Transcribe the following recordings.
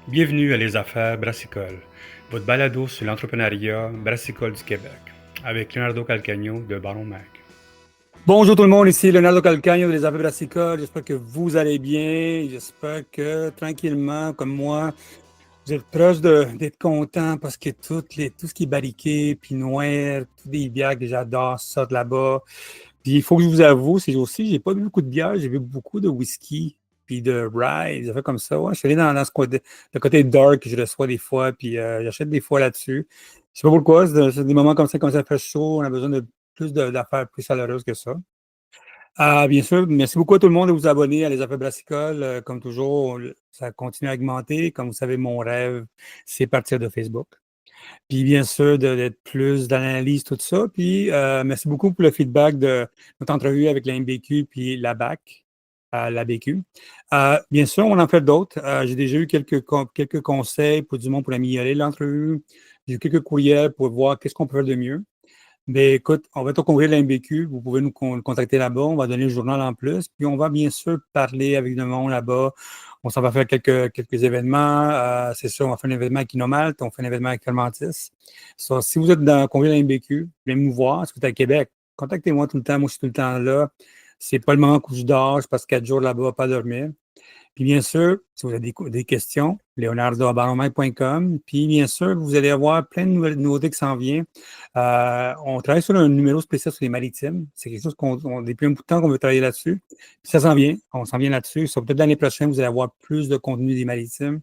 Bienvenue à Les Affaires Brassicole, votre balado sur l'entrepreneuriat brassicole du Québec, avec Leonardo Calcagno de Baron Mag. Bonjour tout le monde, ici Leonardo Calcagno des Affaires Brassicole. J'espère que vous allez bien. J'espère que tranquillement, comme moi, vous êtes proche d'être content parce que tout ce qui est barriqué, puis noir, toutes les bières que j'adore sortent là-bas. Puis il faut que je vous avoue, ces jours-ci, j'ai pas bu beaucoup de bière, j'ai bu beaucoup de whisky, puis de rye, des affaires comme ça. Ouais, je suis allé dans ce côté, le côté dark que je reçois des fois, puis j'achète des fois là-dessus. Je sais pas pourquoi, c'est des moments comme ça, quand ça fait chaud, on a besoin de d'affaires plus chaleureuses que ça. Bien sûr, merci beaucoup à tout le monde de vous abonner à Les Affaires Brassicole. Comme toujours, ça continue à augmenter. Comme vous savez, mon rêve, c'est partir de Facebook. Puis bien sûr, d'être plus d'analyse, tout ça. Puis merci beaucoup pour le feedback de notre entrevue avec la MBQ puis la BAC, la BQ. Bien sûr, on en fait d'autres. J'ai déjà eu quelques conseils pour du monde pour améliorer l'entrevue. J'ai eu quelques courriels pour voir qu'est-ce qu'on peut faire de mieux. Ben, écoute, on va être au congrès de la MBQ. Vous pouvez nous contacter là-bas. On va donner le journal en plus. Puis on va bien sûr parler avec le monde là-bas. On s'en va faire quelques événements. C'est sûr, on va faire un événement avec Inomalt. On fait un événement avec Fermentis. So, si vous êtes dans le congrès de la MBQ, venez me voir. Est-ce que tu es à Québec? Contactez-moi tout le temps. Moi, je suis tout le temps là. C'est pas le moment où je dors. Je passe 4 jours là-bas, pas dormir. Puis bien sûr, si vous avez des questions, leonardo@baronmike.com. Puis bien sûr, vous allez avoir plein de nouvelles nouveautés qui s'en viennent. On travaille sur un numéro spécial sur les maritimes. C'est quelque chose depuis un bout de temps qu'on veut travailler là-dessus. Puis ça s'en vient. On s'en vient là-dessus. So, peut-être l'année prochaine, vous allez avoir plus de contenu des maritimes.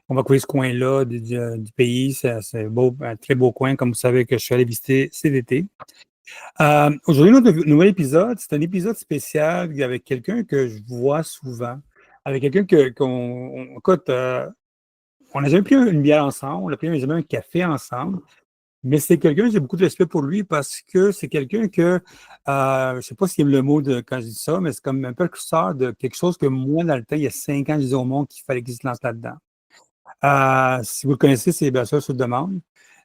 On va couvrir ce coin-là du pays. C'est beau, un très beau coin, comme vous savez que je suis allé visiter cet été. Aujourd'hui, notre nouvel épisode, c'est un épisode spécial avec quelqu'un que je vois souvent, avec quelqu'un écoute, on n'a jamais pris une bière ensemble, on n'a jamais un café ensemble, mais c'est quelqu'un, j'ai beaucoup de respect pour lui parce que c'est quelqu'un que, je ne sais pas s'il aime le mot quand je dis ça, mais c'est comme un précurseur de quelque chose que moi, dans le temps, il y a 5 ans, je disais au monde qu'il fallait qu'il se lance là-dedans. Si vous le connaissez, c'est Brasseurs sur demande.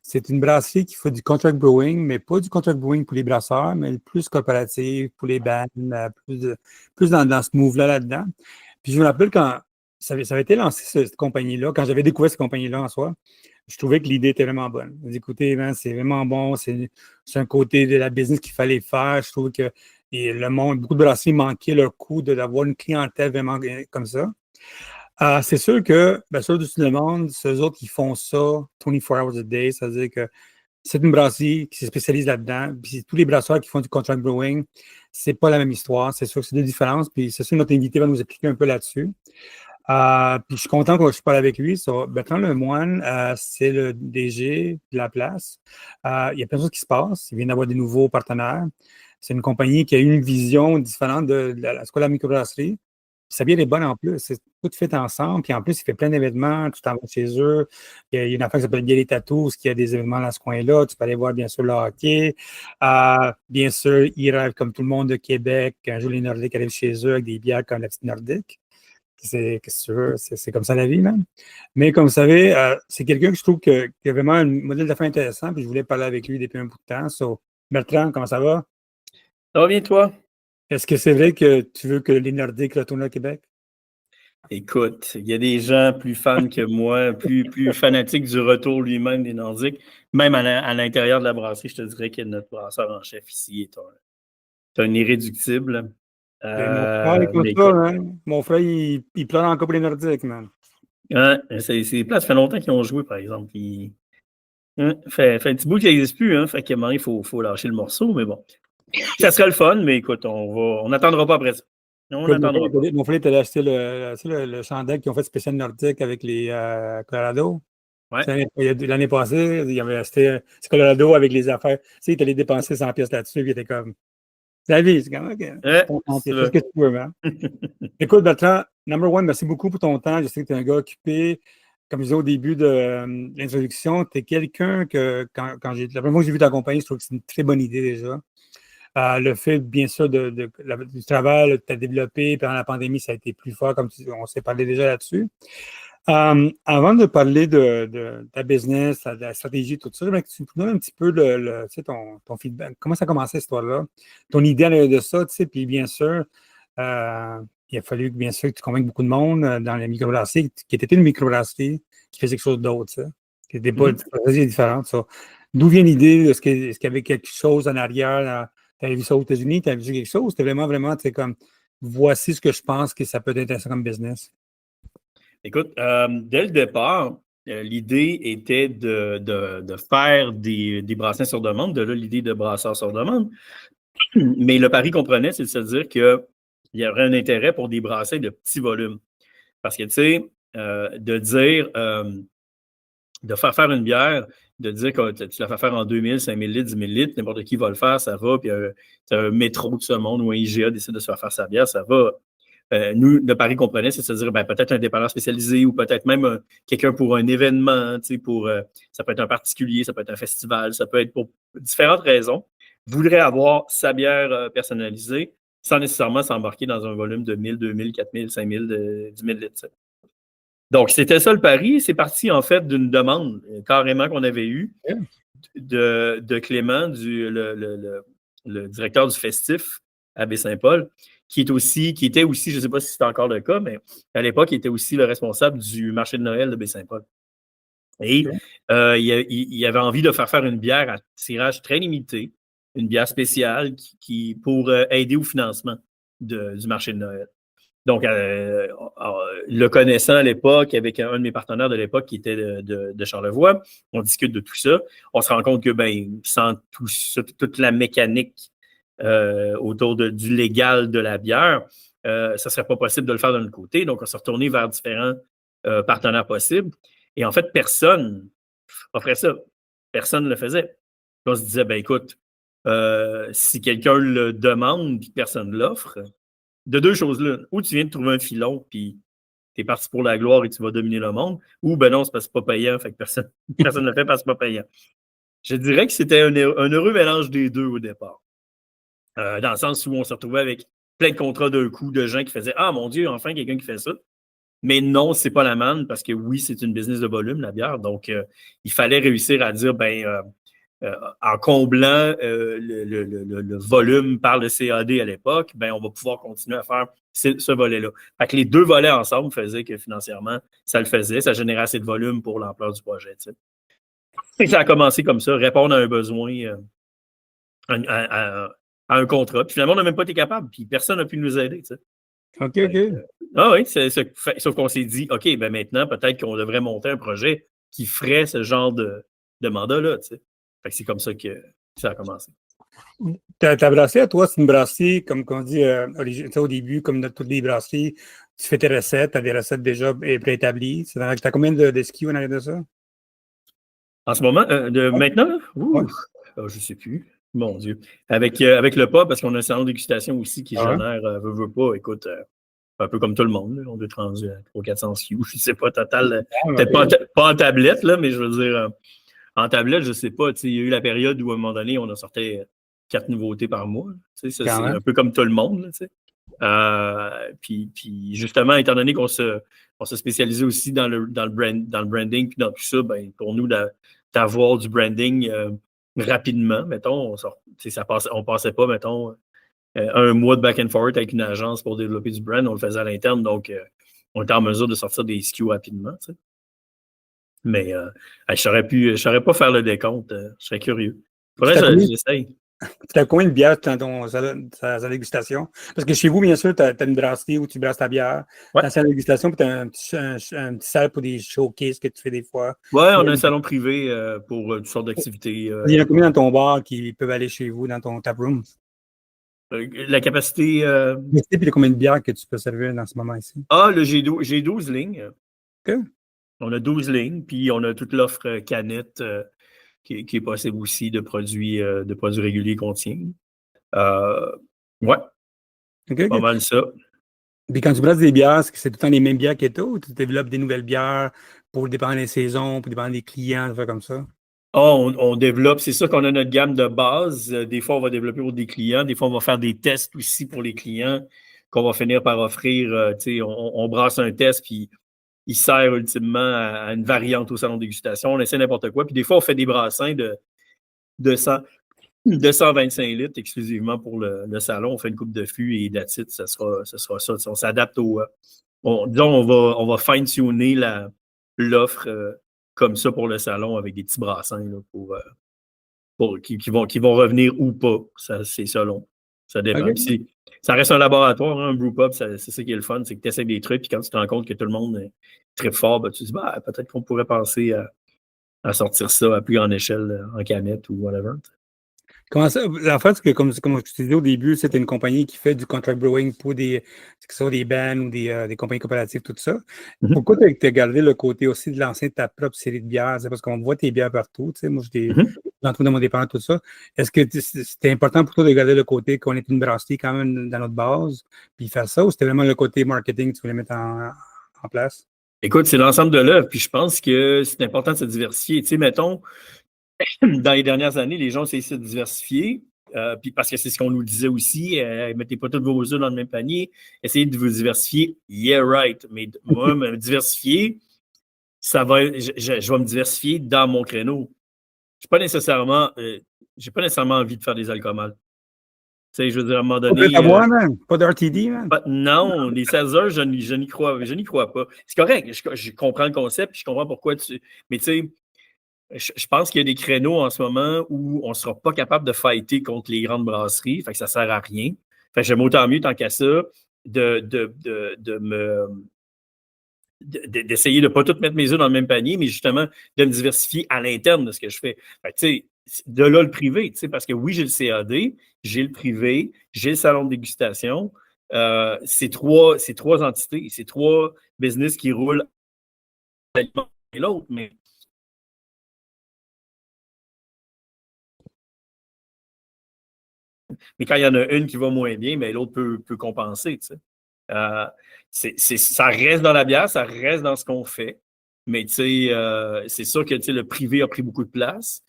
C'est une brasserie qui fait du contract brewing, mais pas du contract brewing pour les brasseurs, mais plus coopératif, pour les bands, plus dans ce move-là là-dedans. Puis je me rappelle quand ça avait été lancé, cette compagnie-là, quand j'avais découvert cette compagnie-là en soi, je trouvais que l'idée était vraiment bonne. Je dis, écoutez, man, c'est vraiment bon, c'est un côté de la business qu'il fallait faire. Je trouve que le monde, beaucoup de brasseries manquaient leur coup d'avoir une clientèle vraiment comme ça. C'est sûr que, bien sûr, tu te demandes, ceux autres qui font ça 24 hours a day, c'est-à-dire que c'est une brasserie qui se spécialise là-dedans. Puis tous les brasseurs qui font du contract brewing, c'est pas la même histoire. C'est sûr que c'est deux différences. Puis c'est sûr que notre invité va nous expliquer un peu là-dessus. Puis je suis content que je parle avec lui. Bertrand Lemoine, c'est le DG de la place. Il y a plein de choses qui se passent. Il vient d'avoir des nouveaux partenaires. C'est une compagnie qui a une vision différente de ce qu'est la microbrasserie. Sa bière est bonne en plus. C'est tout fait ensemble. Puis en plus, il fait plein d'événements. Tu t'en vas chez eux. Il y a une affaire qui s'appelle Bière et Tatous, qui a des événements dans ce coin-là. Tu peux aller voir, bien sûr, le hockey. Bien sûr, ils rêvent comme tout le monde de Québec. Un jour, les Nordiques arrivent chez eux avec des bières comme la petite Nordique. Qu'est-ce que tu veux? C'est comme ça la vie, même. Mais comme vous savez, c'est quelqu'un que je trouve qui a vraiment un modèle d'affaires intéressant. Puis je voulais parler avec lui depuis un bout de temps. Bertrand, comment ça va? Ça va bien, toi? Est-ce que c'est vrai que tu veux que les Nordiques retournent au Québec? Écoute, il y a des gens plus fans que moi, plus fanatiques du retour lui-même des Nordiques. Même à l'intérieur de la brasserie, je te dirais que notre brasseur en chef ici est un irréductible. Ben, mon frère est comme Mais ça, écoute, man. Mon frère, il pleure encore pour les Nordiques, man. hein, c'est plate, ça fait longtemps qu'ils ont joué, par exemple. Fait un petit bout qu'ils n'existent plus, hein, fait qu'à un moment, il faut lâcher le morceau, mais bon. Ça serait le fun, mais écoute, on n'attendra pas après ça. On Écoute, n'attendra pas. mon frère est allé acheter le chandail qu'ils ont fait spécial nordique avec les Colorado. Ouais. L'année passée, il avait acheté c'est Colorado avec les affaires. Tu sais, il est allé dépenser 100 pièces là-dessus, puis il était comme, c'est la vie, c'est comme, OK, c'est ton 100 Si tu pièces, fais ce veux. que tu veux, man. Écoute, Bertrand, number one, merci beaucoup pour ton temps. Je sais que tu es un gars occupé. Comme je disais au début de l'introduction, tu es quelqu'un que, la première fois que j'ai vu ta compagnie, je trouve que c'est une très bonne idée déjà. Le fait, bien sûr, du travail que tu as développé pendant la pandémie, ça a été plus fort, comme on s'est parlé déjà là-dessus. Avant de parler de ta business, de la stratégie, tout ça, j'aimerais que tu nous donnes un petit peu tu sais, ton feedback. Comment ça a commencé cette histoire-là? Ton idée de ça, tu sais, puis bien sûr, il a fallu, bien sûr, que tu convainques beaucoup de monde dans la microbrasserie, qui était une microbrasserie, qui faisait quelque chose d'autre, ça. Qui n'était pas différente, ça. D'où vient l'idée? Est-ce qu'il y avait quelque chose en arrière? Tu avais vu ça aux États-Unis? Tu avais vu quelque chose? C'était vraiment, tu sais, comme, voici ce que je pense que ça peut être intéressant comme business. Écoute, dès le départ, l'idée était de faire des brassins sur demande, de là l'idée de brasseur sur demande. Mais le pari qu'on prenait, c'est de se dire qu'il y aurait un intérêt pour des brassins de petits volumes. Parce que, tu sais, de dire, de faire une bière, de dire que tu la fais faire en 2000, 5000 litres, 10 000 litres, n'importe qui va le faire, ça va. Puis un métro de ce monde ou un IGA décide de se faire sa bière, ça va. Nous, le pari qu'on prenait, c'est de se dire peut-être un dépanneur spécialisé ou peut-être même quelqu'un pour un événement, ça peut être un particulier, ça peut être un festival, ça peut être pour différentes raisons, voudrait avoir sa bière personnalisée sans nécessairement s'embarquer dans un volume de 1000, 2000, 4000, 5000, 10 000 litres. Donc, c'était ça le pari. C'est parti en fait d'une demande carrément qu'on avait eue de Clément, le directeur du festif à Baie-Saint-Paul, qui était aussi, je ne sais pas si c'est encore le cas, mais à l'époque, il était aussi le responsable du marché de Noël de Baie-Saint-Paul. Et il avait envie de faire une bière à tirage très limité, une bière spéciale pour aider au financement du marché de Noël. Donc, le connaissant à l'époque, avec un de mes partenaires de l'époque qui était de Charlevoix, on discute de tout ça. On se rend compte que, sans toute la mécanique autour du légal de la bière, ça ne serait pas possible de le faire de notre côté. Donc, on s'est retourné vers différents partenaires possibles. Et en fait, personne offrait ça. Personne ne le faisait. Puis on se disait, écoute, si quelqu'un le demande et que personne ne l'offre, de deux choses là. Ou tu viens de trouver un filon, puis tu es parti pour la gloire et tu vas dominer le monde, ou non, c'est parce que c'est pas payant, fait que personne ne le fait parce que c'est pas payant. Je dirais que c'était un heureux mélange des deux au départ. Dans le sens où on se retrouvait avec plein de contrats d'un coup de gens qui faisaient « Ah, mon Dieu, enfin quelqu'un qui fait ça ». Mais non, c'est pas la manne, parce que oui, c'est une business de volume, la bière. Donc, il fallait réussir à dire, en comblant le volume par le CAD à l'époque, on va pouvoir continuer à faire ce volet-là. Fait que les deux volets ensemble faisaient que financièrement, ça le faisait, ça générait assez de volume pour l'ampleur du projet. Et ça a commencé comme ça, répondre à un besoin, à un contrat. Puis finalement, on n'a même pas été capable, puis personne n'a pu nous aider. OK. Oui, sauf qu'on s'est dit, OK, maintenant, peut-être qu'on devrait monter un projet qui ferait ce genre de mandat-là. Fait que c'est comme ça que ça a commencé. Ta brasserie à toi, c'est une brasserie, comme on dit au début, comme dans toutes les brasseries, tu fais tes recettes, tu as des recettes déjà préétablies. Tu as combien de skis en arrière de ça? En ce moment, maintenant? Je ne sais plus. Mon Dieu. Avec le pas, parce qu'on a un salon de dégustation aussi qui génère, veut pas, écoute, un peu comme tout le monde, là, on doit être rendu à 300-400 skis, je ne sais pas, total, peut-être pas en tablette, là, mais je veux dire, en tablette, je ne sais pas, il y a eu la période où, à un moment donné, on a sorti 4 nouveautés par mois. Ça, c'est un peu comme tout le monde. Là, puis justement, étant donné qu'on se spécialisait aussi dans le branding puis dans tout ça, pour nous, d'avoir du branding rapidement, mettons, on passait pas, mettons, un mois de back and forth avec une agence pour développer du brand, on le faisait à l'interne, donc on était en mesure de sortir des SKU rapidement. Mais je saurais pas faire le décompte. Je serais curieux. Faudrait que j'essaye. Tu as combien de bières dans sa dégustation? Parce que chez vous, bien sûr, tu as une brasserie où tu brasses ta bière. Ouais. Dans sa dégustation, puis tu as un petit salle pour des showcases que tu fais des fois. Oui, on a un salon privé pour toutes sortes d'activités. Il y en a combien dans ton bar qui peuvent aller chez vous, dans ton taproom? La capacité. Et puis, combien de bières que tu peux servir dans ce moment ici? J'ai 12 lignes. OK. On a 12 lignes, puis on a toute l'offre canette qui est possible aussi de produits réguliers qu'on tient. Ouais. Okay. Pas mal ça. Puis quand tu brasses des bières, est-ce que c'est tout le temps les mêmes bières que toi ou tu développes des nouvelles bières pour dépendre des saisons, pour dépendre des clients, des choses comme ça? On développe, c'est sûr qu'on a notre gamme de base. Des fois, on va développer pour des clients. Des fois, on va faire des tests aussi pour les clients qu'on va finir par offrir. On brasse un test, puis il sert ultimement à une variante au salon de dégustation. On essaie n'importe quoi. Puis des fois, on fait des brassins de 100. 225 litres exclusivement pour le salon. On fait une coupe de fût et that's it, ça sera ça. On s'adapte disons, on va fine-tuner l'offre comme ça pour le salon avec des petits brassins là, qui vont revenir ou pas. Ça, c'est selon. Ça dépend. OK. Ça reste un laboratoire, hein, un brewpub, c'est ça qui est le fun, c'est que tu essaies des trucs, puis quand tu te rends compte que tout le monde est très fort, ben, tu te dis peut-être qu'on pourrait penser à sortir ça à plus grande échelle en canette ou whatever. Comment ça? En fait, comme je te disais au début, c'était une compagnie qui fait du contract brewing pour que ce soit des bands ou des compagnies coopératives, tout ça. Pourquoi tu as gardé le côté aussi de lancer ta propre série de bières? C'est parce qu'on voit tes bières partout. Tu sais, moi, j'en trouve dans mon dépanneur, tout ça. Est-ce que c'était important pour toi de garder le côté qu'on est une brasserie quand même dans notre base, puis faire ça, ou c'était vraiment le côté marketing que tu voulais mettre en place? Écoute, c'est l'ensemble de l'œuvre, puis je pense que c'est important de se diversifier. Tu sais, mettons, dans les dernières années, les gens ont essayé de se diversifier, puis parce que c'est ce qu'on nous disait aussi, mettez pas tous vos œufs dans le même panier, essayez de vous diversifier. Yeah, right. Mais moi, me diversifier, je vais me diversifier dans mon créneau. J'ai pas nécessairement envie de faire des alcools. Tu sais, je veux dire, à un moment donné. Pas de boire, man. Pas d'RTD, man. Non, les 16 heures, je n'y crois pas. C'est correct, je comprends le concept, je comprends pourquoi tu. Mais tu sais, je pense qu'il y a des créneaux en ce moment où on ne sera pas capable de fighter contre les grandes brasseries, fait que ça ne sert à rien. Fait que j'aime autant mieux, tant qu'à ça, d'essayer de ne pas tout mettre mes œufs dans le même panier, mais justement de me diversifier à l'interne de ce que je fais. Fait que, tu sais, de là le privé, tu sais, parce que oui, j'ai le CAD, j'ai le privé, j'ai le salon de dégustation. C'est trois entités, c'est trois business qui roulent l'un et l'autre, mais quand il y en a une qui va moins bien, mais l'autre peut compenser. Tu sais. Ça reste dans la bière, ça reste dans ce qu'on fait. Mais tu sais, c'est sûr que le privé a pris beaucoup de place.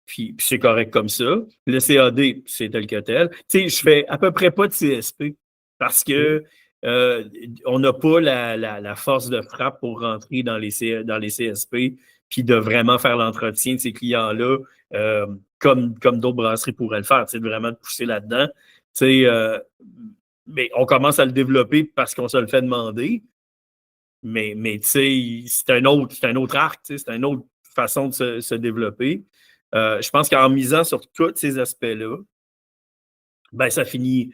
Puis c'est correct comme ça. Le CAD, c'est tel que tel. Tu sais, je fais à peu près pas de CSP parce que on n'a pas la force de frappe pour rentrer dans les CSP puis de vraiment faire l'entretien de ces clients-là comme d'autres brasseries pourraient le faire, tu sais, de vraiment pousser là-dedans. Tu sais, mais on commence à le développer parce qu'on se le fait demander. Mais tu sais, c'est un autre arc, tu sais, c'est une autre façon de se développer. Je pense qu'en misant sur tous ces aspects-là, ben ça finit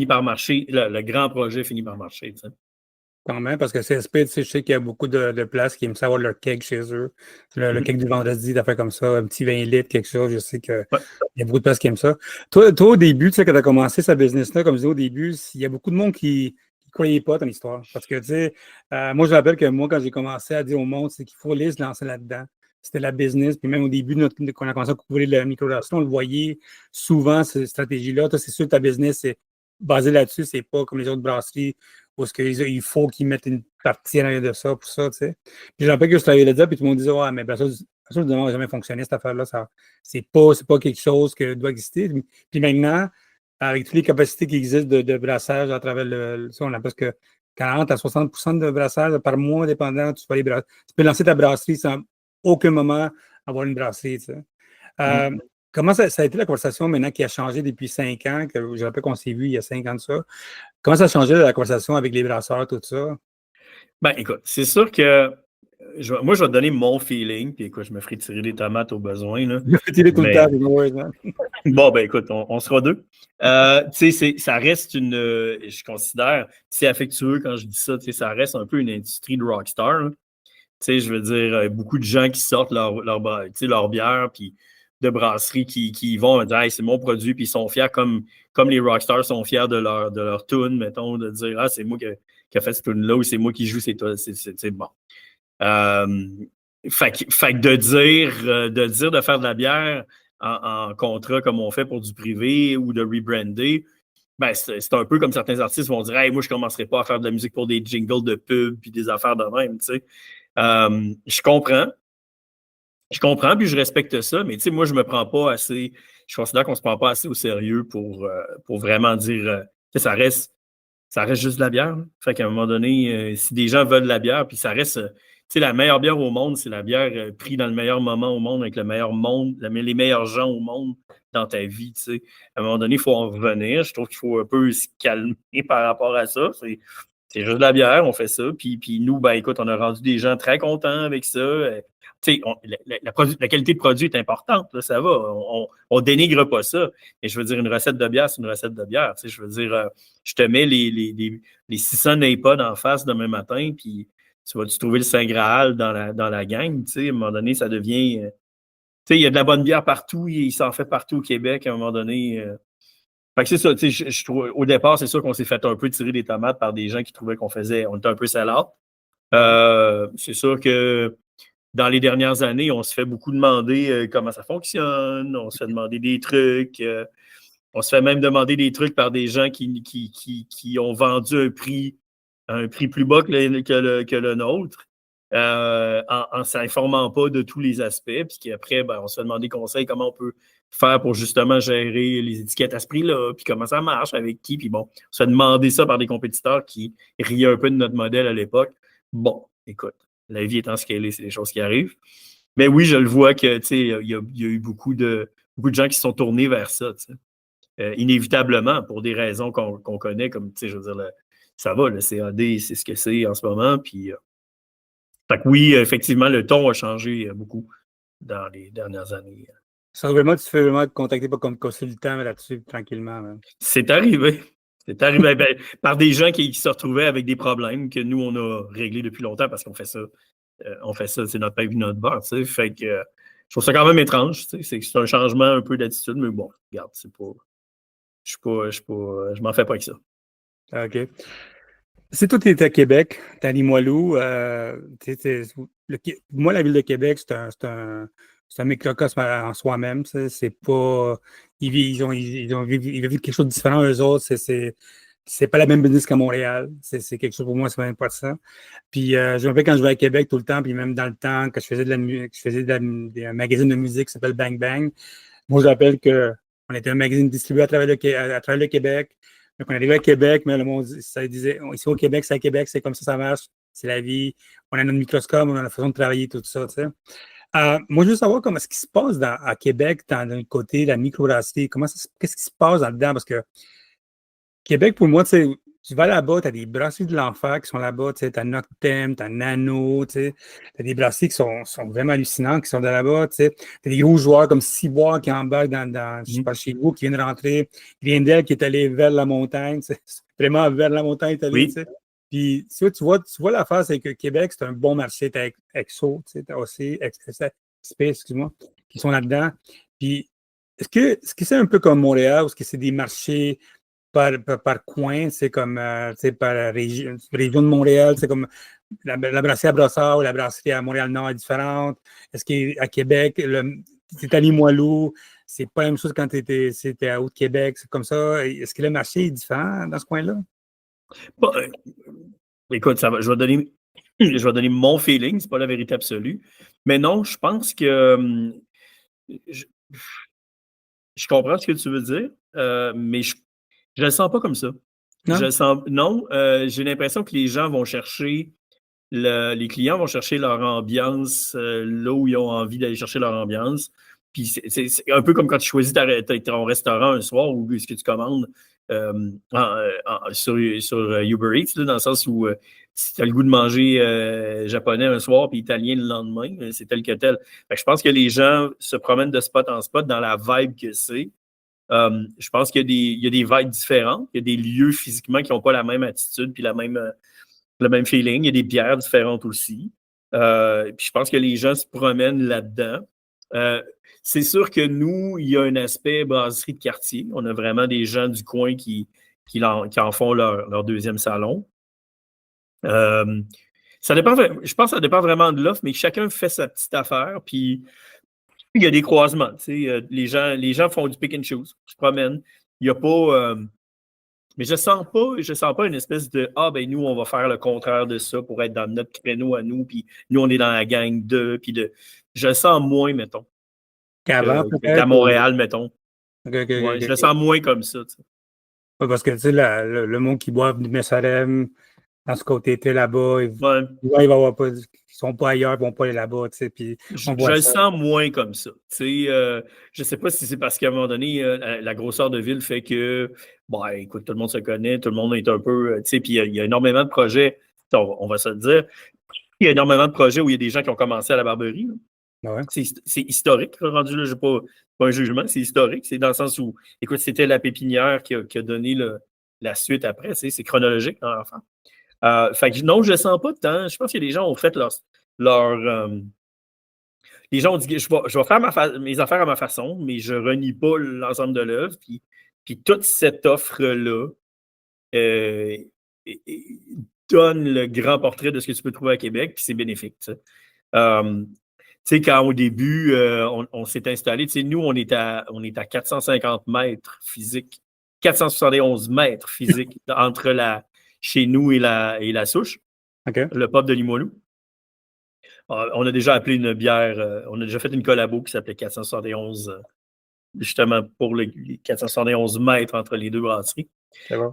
par marcher. Le grand projet finit par marcher. Tu sais. Quand même, parce que CSP, tu sais, je sais qu'il y a beaucoup de places qui aiment savoir leur cake chez eux. Le cake du vendredi, d'affaires comme ça, un petit 20 litres, quelque chose. Je sais qu'il y a beaucoup de places qui aiment ça. Toi au début, tu sais, quand tu as commencé ce business-là, comme je disais au début, il y a beaucoup de monde qui ne croyait pas ton histoire. Parce que, tu sais, moi, je me rappelle que moi, quand j'ai commencé à dire au monde, c'est qu'il faut aller se lancer là-dedans. C'était la business. Puis même au début, quand on a commencé à couvrir la microbrasserie, on le voyait souvent, cette stratégie-là. Toi, c'est sûr que ta business est basée là-dessus. C'est pas comme les autres brasseries où il faut qu'ils mettent une partie à l'arrière de ça pour ça, tu sais. Puis je rappelle que je travaillais là-dedans, puis tout le monde disait, ouais, mais ça n'a jamais fonctionné, cette affaire-là. C'est pas quelque chose qui doit exister. Puis maintenant, avec toutes les capacités qui existent de brassage à travers ça, on a presque 40 à 60% de brassage par mois, dépendant, tu peux lancer ta brasserie sans aucun moment avoir une brasserie, tu sais. Comment ça a été la conversation maintenant qui a changé depuis 5 ans, que je rappelle qu'on s'est vu il y a 5 ans de ça? Comment ça a changé la conversation avec les brasseurs, tout ça? Ben, écoute, c'est sûr que moi, je vais te donner mon feeling, puis écoute, je me ferai tirer des tomates au besoin. Là. Je me fais tirer tout le temps, Bon, ben écoute, on sera deux. Tu sais, ça reste je considère, c'est affectueux quand je dis ça, tu sais, ça reste un peu une industrie de rockstar. Tu sais, je veux dire, beaucoup de gens qui sortent leur bière, puis de brasseries qui vont dire hey, c'est mon produit, puis ils sont fiers comme les rockstars sont fiers de leur tune, mettons, de dire ah, c'est moi qui a fait cette tune-là ou c'est moi qui joue, c'est bon. Fait que de dire de faire de la bière en contrat comme on fait pour du privé ou de rebrander, ben c'est un peu comme certains artistes vont dire hey, moi, je ne commencerai pas à faire de la musique pour des jingles de pub puis des affaires de même, tu sais. Je comprends. Puis je respecte ça, mais tu sais, moi, je considère qu'on ne se prend pas assez au sérieux pour vraiment dire, ça reste juste de la bière. Là. Fait qu'à un moment donné, si des gens veulent de la bière, puis ça reste sais, la meilleure bière au monde, c'est la bière prise dans le meilleur moment au monde, avec le meilleur monde, les meilleurs gens au monde dans ta vie, tu sais. À un moment donné, il faut en revenir. Je trouve qu'il faut un peu se calmer par rapport à ça. C'est juste de la bière, on fait ça. Puis nous, ben écoute, on a rendu des gens très contents avec ça. Tu sais, la qualité de produit est importante, là, ça va. On dénigre pas ça. Et je veux dire, une recette de bière, c'est une recette de bière. Tu sais, je veux dire, je te mets les 600 NAPOD en face demain matin, puis tu vas-tu trouver le Saint Graal dans la gang, tu sais, à un moment donné, ça devient... tu sais, il y a de la bonne bière partout, il s'en fait partout au Québec, à un moment donné. Fait que c'est ça, tu sais, je trouve, au départ, c'est sûr qu'on s'est fait un peu tirer des tomates par des gens qui trouvaient on était un peu salade. C'est sûr que dans les dernières années, on se fait beaucoup demander comment ça fonctionne, on se fait demander des trucs, on se fait même demander des trucs par des gens qui ont vendu un prix plus bas que le nôtre, en s'informant pas de tous les aspects, puis qu'après, ben, on se fait demander conseils comment on peut faire pour justement gérer les étiquettes à ce prix-là, puis comment ça marche, avec qui, puis bon, on se fait demander ça par des compétiteurs qui riaient un peu de notre modèle à l'époque. Bon, écoute, la vie étant scalée, c'est des choses qui arrivent. Mais oui, je le vois que, tu sais, il y a eu beaucoup de gens qui se sont tournés vers ça, tu sais. Inévitablement, pour des raisons qu'on connaît, comme, tu sais, je veux dire, ça va, le CAD, c'est ce que c'est en ce moment, puis... fait que oui, effectivement, le ton a changé beaucoup dans les dernières années. Ça, vraiment, tu te fais vraiment contacter pas comme consultant là-dessus, tranquillement. Même. C'est arrivé. C'est arrivé par des gens qui se retrouvaient avec des problèmes que nous, on a réglés depuis longtemps parce qu'on fait ça. C'est notre pain et notre beurre. Tu sais. Fait que je trouve ça quand même étrange. Tu sais. C'est un changement un peu d'attitude, mais bon, regarde, c'est pas. Je m'en fais pas avec ça. OK. Si toi, tu es à Québec, tu à Limoilou, moi, la ville de Québec, c'est un microcosme en soi-même. C'est pas. Ils vivent quelque chose de différent, eux autres. C'est pas la même business qu'à Montréal. C'est quelque chose pour moi, c'est même pas ça. Puis je me rappelle quand je vais à Québec tout le temps, puis même dans le temps que je faisais un magazine de musique qui s'appelle Bang Bang. Moi, je rappelle qu'on était un magazine distribué à travers le Québec. Donc, on arrivait à Québec, mais le monde, ça disait, ici au Québec, c'est à Québec, c'est comme ça marche, c'est la vie. On a notre microscope, on a la façon de travailler, tout ça, tu sais. Moi, je veux savoir comment ce qui se passe à Québec, d'un côté, la microbrasserie, qu'est-ce qui se passe là-dedans? Parce que Québec, pour moi, tu sais, tu vas là-bas, tu as des brasseries de l'enfer qui sont là-bas, tu sais, tu as Noctem, tu as Nano, tu sais, tu as des brasseries qui sont vraiment hallucinantes, qui sont de là-bas, tu sais, tu as des gros joueurs comme Ciboire qui embarquent je sais pas, chez vous, qui viennent rentrer, Griendel qui est allé vers la montagne, tu sais, vraiment vers la montagne, est allé, Oui. tu sais. Puis, tu vois l'affaire, c'est que Québec, c'est un bon marché, tu as Exo, tu sais, tu as aussi XP, excuse-moi, qui sont là-dedans. Puis, est-ce que c'est un peu comme Montréal, ou est-ce que c'est des marchés par coin, c'est comme par région de Montréal, c'est comme la brasserie à Brossard ou la brasserie à Montréal-Nord est différente. Est-ce qu'à Québec, c'est à Limoilou, c'est pas la même chose quand c'était à Haut-Québec, c'est comme ça. Est-ce que le marché est différent dans ce coin-là? Bon, écoute, je vais donner mon feeling, c'est pas la vérité absolue. Mais non, je pense que je comprends ce que tu veux dire, mais je le sens pas comme ça. Non, j'ai l'impression que les gens vont chercher, les clients vont chercher leur ambiance là où ils ont envie d'aller chercher leur ambiance. Puis c'est un peu comme quand tu choisis ton restaurant un soir ou ce que tu commandes sur Uber Eats, là, dans le sens où si tu as le goût de manger japonais un soir puis italien le lendemain, c'est tel que tel. Fait que je pense que les gens se promènent de spot en spot dans la vibe que c'est. Je pense qu'il y a des vibes différentes. Il y a des lieux physiquement qui n'ont pas la même attitude puis le même feeling. Il y a des bières différentes aussi. Puis je pense que les gens se promènent là-dedans. C'est sûr que nous, il y a un aspect brasserie de quartier. On a vraiment des gens du coin qui en font leur deuxième salon. Ça dépend, je pense que ça dépend vraiment de l'offre, mais chacun fait sa petite affaire. Puis il y a des croisements. Les gens font du pick and choose, se promènent. Il n'y a pas. Mais je sens pas une espèce de ben nous, on va faire le contraire de ça pour être dans notre créneau à nous, puis nous, on est dans la gang de. Je sens moins, mettons. Qu'avant, peut-être. Qu'à Montréal, mettons. Okay, je le sens moins comme ça. Ouais, parce que tu sais, le monde qui boit du Messalem, dans ce côté là-bas. Ouais. Il va y avoir pas, ils sont pas ailleurs, ils vont pas aller là-bas, tu sais, puis Je on voit le ça. sens moins comme ça. Je sais pas si c'est parce qu'à un moment donné, la grosseur de ville fait que, bon, écoute, tout le monde se connaît, tout le monde est un peu, puis il y a énormément de projets, on va se le dire, il y a énormément de projets où il y a des gens qui ont commencé à la Barberie. Là. Ouais. C'est historique, là, rendu là, je n'ai pas un jugement, c'est historique. C'est dans le sens où, écoute, c'était la pépinière qui a donné la suite après, c'est chronologique, hein, enfin. Fait que non, je ne sens pas tant. Je pense que les gens ont fait les gens ont dit je vais faire mes affaires à ma façon, mais je renie pas l'ensemble de l'œuvre. Puis toute cette offre-là euh, donne le grand portrait de ce que tu peux trouver à Québec, puis c'est bénéfique. Tu sais, quand au début, on s'est installé, tu sais, nous, on est à 450 mètres physiques, 471 mètres physiques entre chez nous et la souche, OK. le pub de Limoilou. On a déjà appelé une bière, on a déjà fait une collabo qui s'appelait 471, justement pour les 471 mètres entre les deux brasseries. C'est bon.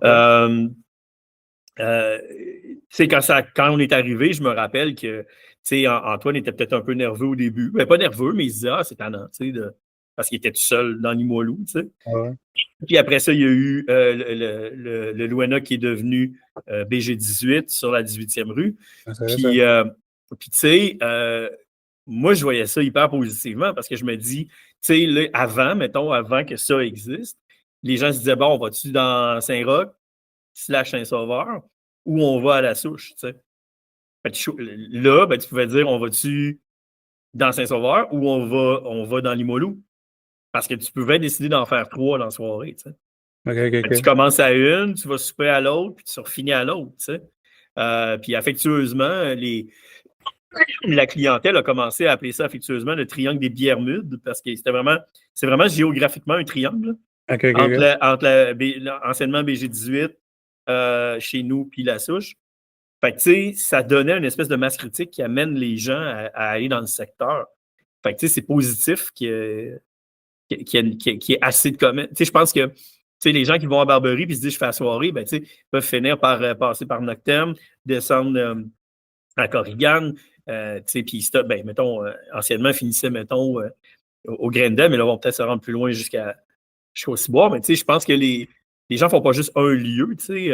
Quand on est arrivé, je me rappelle que Antoine était peut-être un peu nerveux au début. Ben, pas nerveux, mais il se disait c'est tannant, parce qu'il était tout seul dans Limoilou. Ouais. Puis après ça, il y a eu le Luena qui est devenu BG18 sur la 18e rue. Puis, tu sais, moi, je voyais ça hyper positivement parce que je me dis, tu sais, là, avant que ça existe, les gens se disaient, bon, on va-tu dans Saint-Roch, /Saint-Sauveur, ou on va à la souche, tu sais. Là, ben, tu pouvais dire, on va-tu dans Saint-Sauveur ou on va dans Limoilou? Parce que tu pouvais décider d'en faire 3 dans la soirée, tu sais. OK. Tu commences à une, tu vas souper à l'autre, puis tu refinis à l'autre, tu sais. Puis affectueusement, la clientèle a commencé à appeler ça affectueusement le triangle des Biermudes parce que c'est vraiment géographiquement un triangle entre anciennement BG18 chez nous puis la souche. Fait que, tu sais, ça donnait une espèce de masse critique qui amène les gens à aller dans le secteur. Fait que, tu sais, c'est positif qu'il y ait assez de commerce. Tu sais, je pense que les gens qui vont à Barberie et se disent je fais la soirée, ben, tu sais, peuvent finir par passer par Noctem, descendre à Corrigan. Puis, ben, mettons, anciennement, finissait, mettons, au Grindel, mais là, on va peut-être se rendre plus loin jusqu'au Ciboire. Mais, tu sais, je pense que les gens ne font pas juste un lieu, tu sais.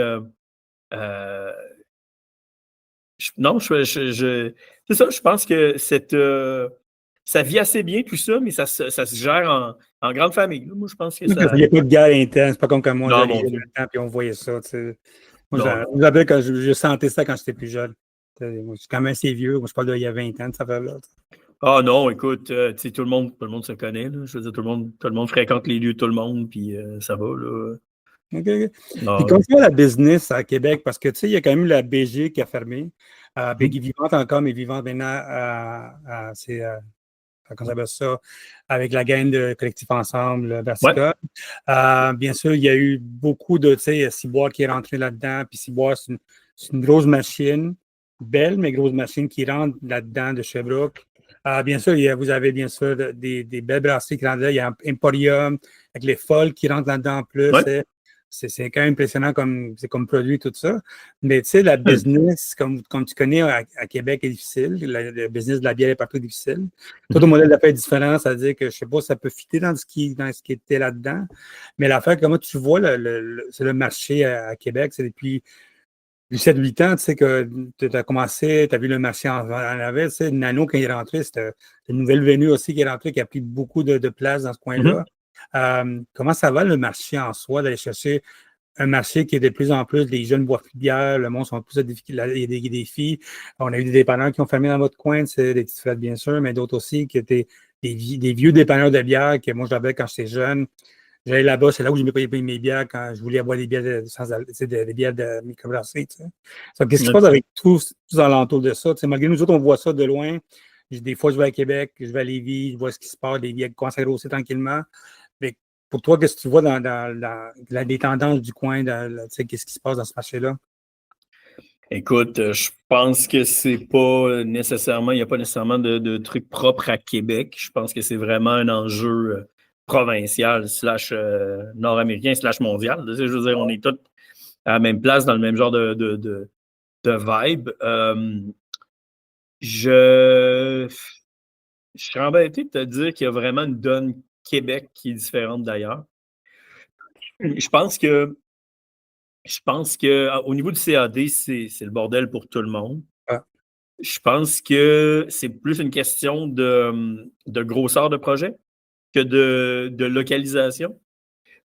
Non, c'est ça, je pense que ça vit assez bien tout ça, mais ça se gère en grande famille. Moi, je pense que ça. Il n'y a pas de guerre intense, pas comme moi, j'arrivais Dieu. là-dedans, puis on voyait ça. Tu sais. Moi, je me rappelle quand je sentais ça quand j'étais plus jeune. Moi, je suis quand même assez vieux. Moi, je parle d'il y a 20 ans de ça fait-là. Ah non, écoute, tout le monde se connaît. Là. Je veux dire, tout le monde fréquente les lieux de tout le monde, puis ça va. Là. OK. Puis comment la business à Québec? Parce que, tu sais, il y a quand même la BG qui a fermé. Qui est vivante encore, mais vivante maintenant comment ça s'appelle ça, avec la gang de Collectif Ensemble, Brassicole. Bien sûr, il y a eu beaucoup de, tu sais, Ciboire qui est rentré là-dedans, puis Ciboire, c'est une grosse machine, belle, mais grosse machine qui rentre là-dedans de Sherbrooke. Bien sûr, vous avez bien sûr des belles brasseries qui rentrent là. Il y a Emporium, avec les folles qui rentrent là-dedans en plus. Ouais. C'est quand même impressionnant comme produit, tout ça. Mais tu sais, la business, comme tu connais à Québec, est difficile. Le business de la bière est partout difficile. Tout le modèle d'affaires est différent, c'est-à-dire que je ne sais pas si ça peut fitter dans ce qui était là-dedans. Mais l'affaire, comment tu vois, c'est le marché à Québec, c'est depuis 7-8 ans, tu sais, que tu as commencé, tu as vu le marché en avait, tu sais, Nano, quand il est rentré, c'était une nouvelle venue aussi qui est rentrée, qui a pris beaucoup de place dans ce coin-là. Comment ça va le marché en soi, d'aller chercher un marché qui est de plus en plus, les jeunes boivent plus de bière, le monde sont plus à il y a des défis. On a eu des dépanneurs qui ont fermé dans votre coin, c'est des petites frettes bien sûr, mais d'autres aussi qui étaient des vieux dépanneurs de bière que moi j'avais quand j'étais jeune. J'allais là-bas, c'est là où j'ai payé mes bières quand je voulais avoir des bières des bières de microbrasserie. Qu'est-ce qui se passe avec tous alentours de ça? T'sais, malgré nous autres, on voit ça de loin. Des fois, je vais à Québec, je vais à Lévis, je vois ce qui se passe, les bières commencent à grossir tranquillement. Mais pour toi, qu'est-ce que tu vois dans les tendances du coin, qu'est-ce qui se passe dans ce marché-là? Écoute, je pense que c'est pas nécessairement, il n'y a pas nécessairement de trucs propres à Québec. Je pense que c'est vraiment un enjeu provincial / nord-américain / mondial. Je veux dire, on est tous à la même place, dans le même genre de vibe. Je serais embêté de te dire qu'il y a vraiment une donne Québec qui est différente d'ailleurs. Je pense que au niveau du CAD, c'est le bordel pour tout le monde. Ah. Je pense que c'est plus une question de grosseur de projet que de localisation.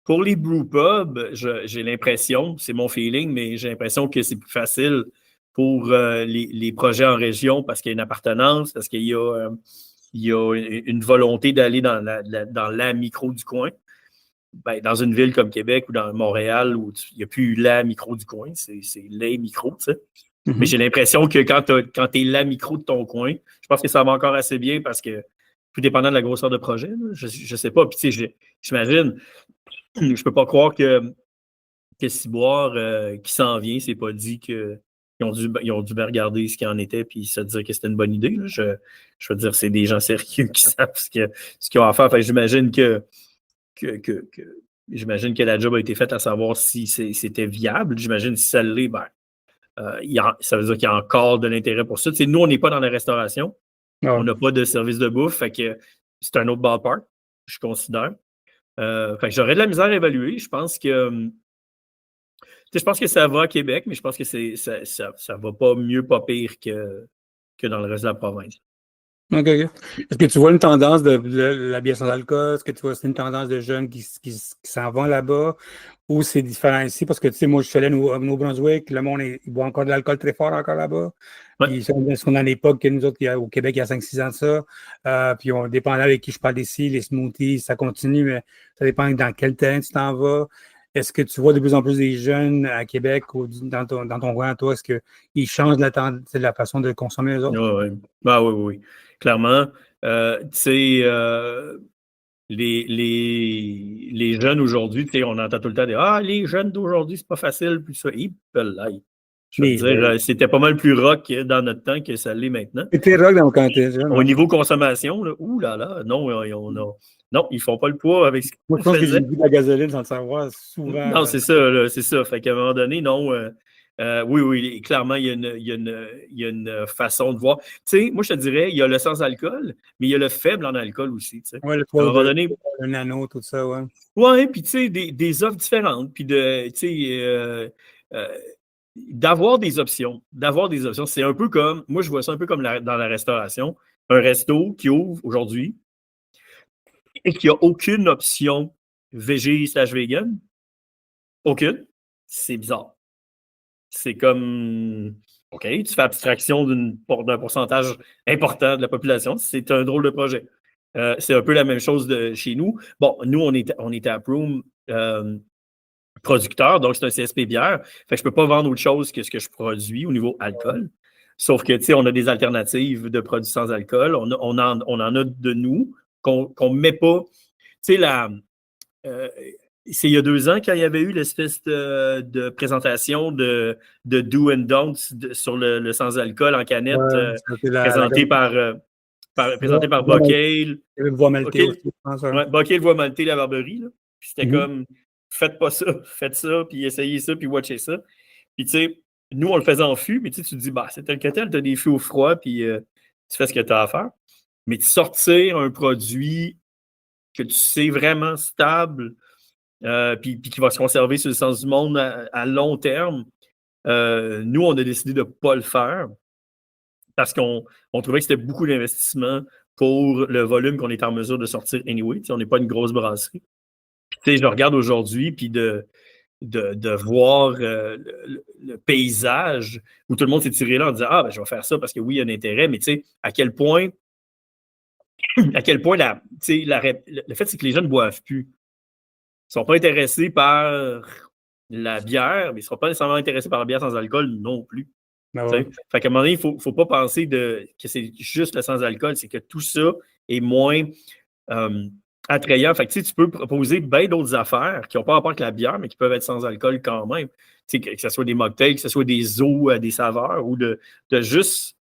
Pour les brewpubs, j'ai l'impression, c'est mon feeling, mais j'ai l'impression que c'est plus facile pour les projets en région parce qu'il y a une appartenance, parce qu'il y a une volonté d'aller dans la micro du coin. Ben, dans une ville comme Québec ou dans Montréal où il n'y a plus la micro du coin, c'est les micros, tu sais. Mais j'ai l'impression que quand tu es la micro de ton coin, je pense que ça va encore assez bien parce que tout dépendant de la grosseur de projet, là, je sais pas. Puis tu sais, j'imagine, je peux pas croire que Ciboire qui s'en vient, c'est pas dit qu'ils ont dû bien regarder ce qu'il en était puis se dire que c'était une bonne idée. Là. Je veux dire, c'est des gens sérieux qui savent ce qu'ils ont à faire. Enfin, j'imagine j'imagine que la job a été faite à savoir si c'était viable. J'imagine si ça l'est, ben, ça veut dire qu'il y a encore de l'intérêt pour ça. Tu sais, nous, on n'est pas dans la restauration. On n'a pas de service de bouffe. Fait que c'est un autre ballpark, je considère. Fait que j'aurais de la misère à évaluer. Je pense que ça va à Québec, mais je pense que ça va pas mieux, pas pire que dans le reste de la province. OK. Est-ce que tu vois une tendance de la bière sans alcool? Est-ce que tu vois c'est une tendance de jeunes qui s'en vont là-bas? Ou c'est différent ici? Parce que, tu sais, moi, je suis allé au Nouveau-Brunswick, le monde, il boit encore de l'alcool très fort encore là-bas. Ouais. Puis, on dans l'époque que nous autres, au Québec, il y a 5-6 ans de ça. Puis, on dépendait avec qui je parle ici, les smoothies, ça continue, mais ça dépend dans quel terrain tu t'en vas. Est-ce que tu vois de plus en plus des jeunes à Québec ou dans ton coin, toi, est-ce qu'ils changent la façon de consommer eux autres? Ouais. Ah, oui. Clairement. Tu sais, les jeunes aujourd'hui, tu sais, on entend tout le temps dire ah, les jeunes d'aujourd'hui, c'est pas facile, plus ça. Je veux dire, c'était pas mal plus rock dans notre temps que ça l'est maintenant. C'était rock dans quand t'es jeune. Au niveau consommation, là, non, ils font pas le poids avec ce Moi, je pense que j'ai bu de la gasoline sans le savoir souvent. Non, c'est ça. Fait qu'à un moment donné, non. Oui, clairement, il y a une façon de voir. Tu sais, moi, je te dirais, il y a le sans-alcool, mais il y a le faible en alcool aussi. Tu sais. Ouais, le à un moment donné. le nano, tout ça, ouais. Ouais, puis tu sais, des offres différentes, puis d'avoir des options. C'est un peu comme, moi, je vois ça un peu comme dans la restauration. Un resto qui ouvre aujourd'hui et qui n'a aucune option végé/vegan. Aucune. C'est bizarre. C'est comme, OK, tu fais abstraction d'un pourcentage important de la population. C'est un drôle de projet. C'est un peu la même chose chez nous. Bon, nous, on était à Proom producteur, donc c'est un CSP bière. Fait que je ne peux pas vendre autre chose que ce que je produis au niveau alcool. Sauf que, tu sais, on a des alternatives de produits sans alcool. On en a de nous qu'on ne met pas. Tu sais, c'est il y a 2 ans quand il y avait eu l'espèce de présentation de do and don'ts sur le sans-alcool en canette présenté par Bocale. Il y avait Voix Maltais aussi, je pense. Ouais, Bocale, Voix Maltais, la Barberie. Là. Puis c'était comme, faites pas ça, faites ça, puis essayez ça, puis watchez ça. Puis tu sais, nous, on le faisait en fût, mais tu te dis, bah, c'est tel que tel, tu as des fûts au froid, puis tu fais ce que tu as à faire. Mais de sortir un produit que tu sais vraiment stable, puis qui va se conserver sur le sens du monde à long terme. Nous, on a décidé de ne pas le faire parce qu'on trouvait que c'était beaucoup d'investissement pour le volume qu'on est en mesure de sortir anyway. T'sais, on n'est pas une grosse brasserie. Puis, je regarde aujourd'hui, puis de voir le paysage où tout le monde s'est tiré là en disant « Ah, ben, je vais faire ça parce que oui, il y a un intérêt. » Mais tu sais, à quel point le fait, c'est que les jeunes ne boivent plus. Ils ne sont pas intéressés par la bière, mais ils ne seront pas nécessairement intéressés par la bière sans alcool non plus. Ouais. Fait qu'à un moment donné, il ne faut pas penser que c'est juste le sans-alcool, c'est que tout ça est moins attrayant. Fait que tu peux proposer bien d'autres affaires qui n'ont pas rapport avec la bière, mais qui peuvent être sans alcool quand même. Que ce soit des mocktails, que ce soit des eaux à des saveurs ou de juste.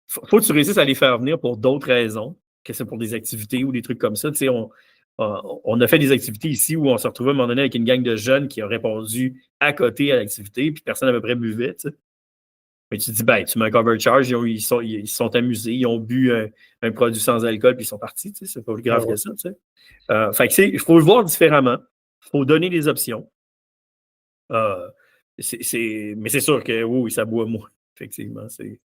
Faut que tu réussisses à les faire venir pour d'autres raisons, que c'est pour des activités ou des trucs comme ça. On a fait des activités ici où on se retrouvait à un moment donné avec une gang de jeunes qui ont répondu à côté à l'activité, puis personne à peu près buvait. T'sais. Mais tu te dis, ben, tu mets un cover charge, ils se sont amusés, ils ont bu un produit sans alcool, puis ils sont partis, tu sais, c'est pas plus grave que ça, tu sais. Fait que il faut le voir différemment, il faut donner des options. Mais c'est sûr que oui, ça boit moins, effectivement, c'est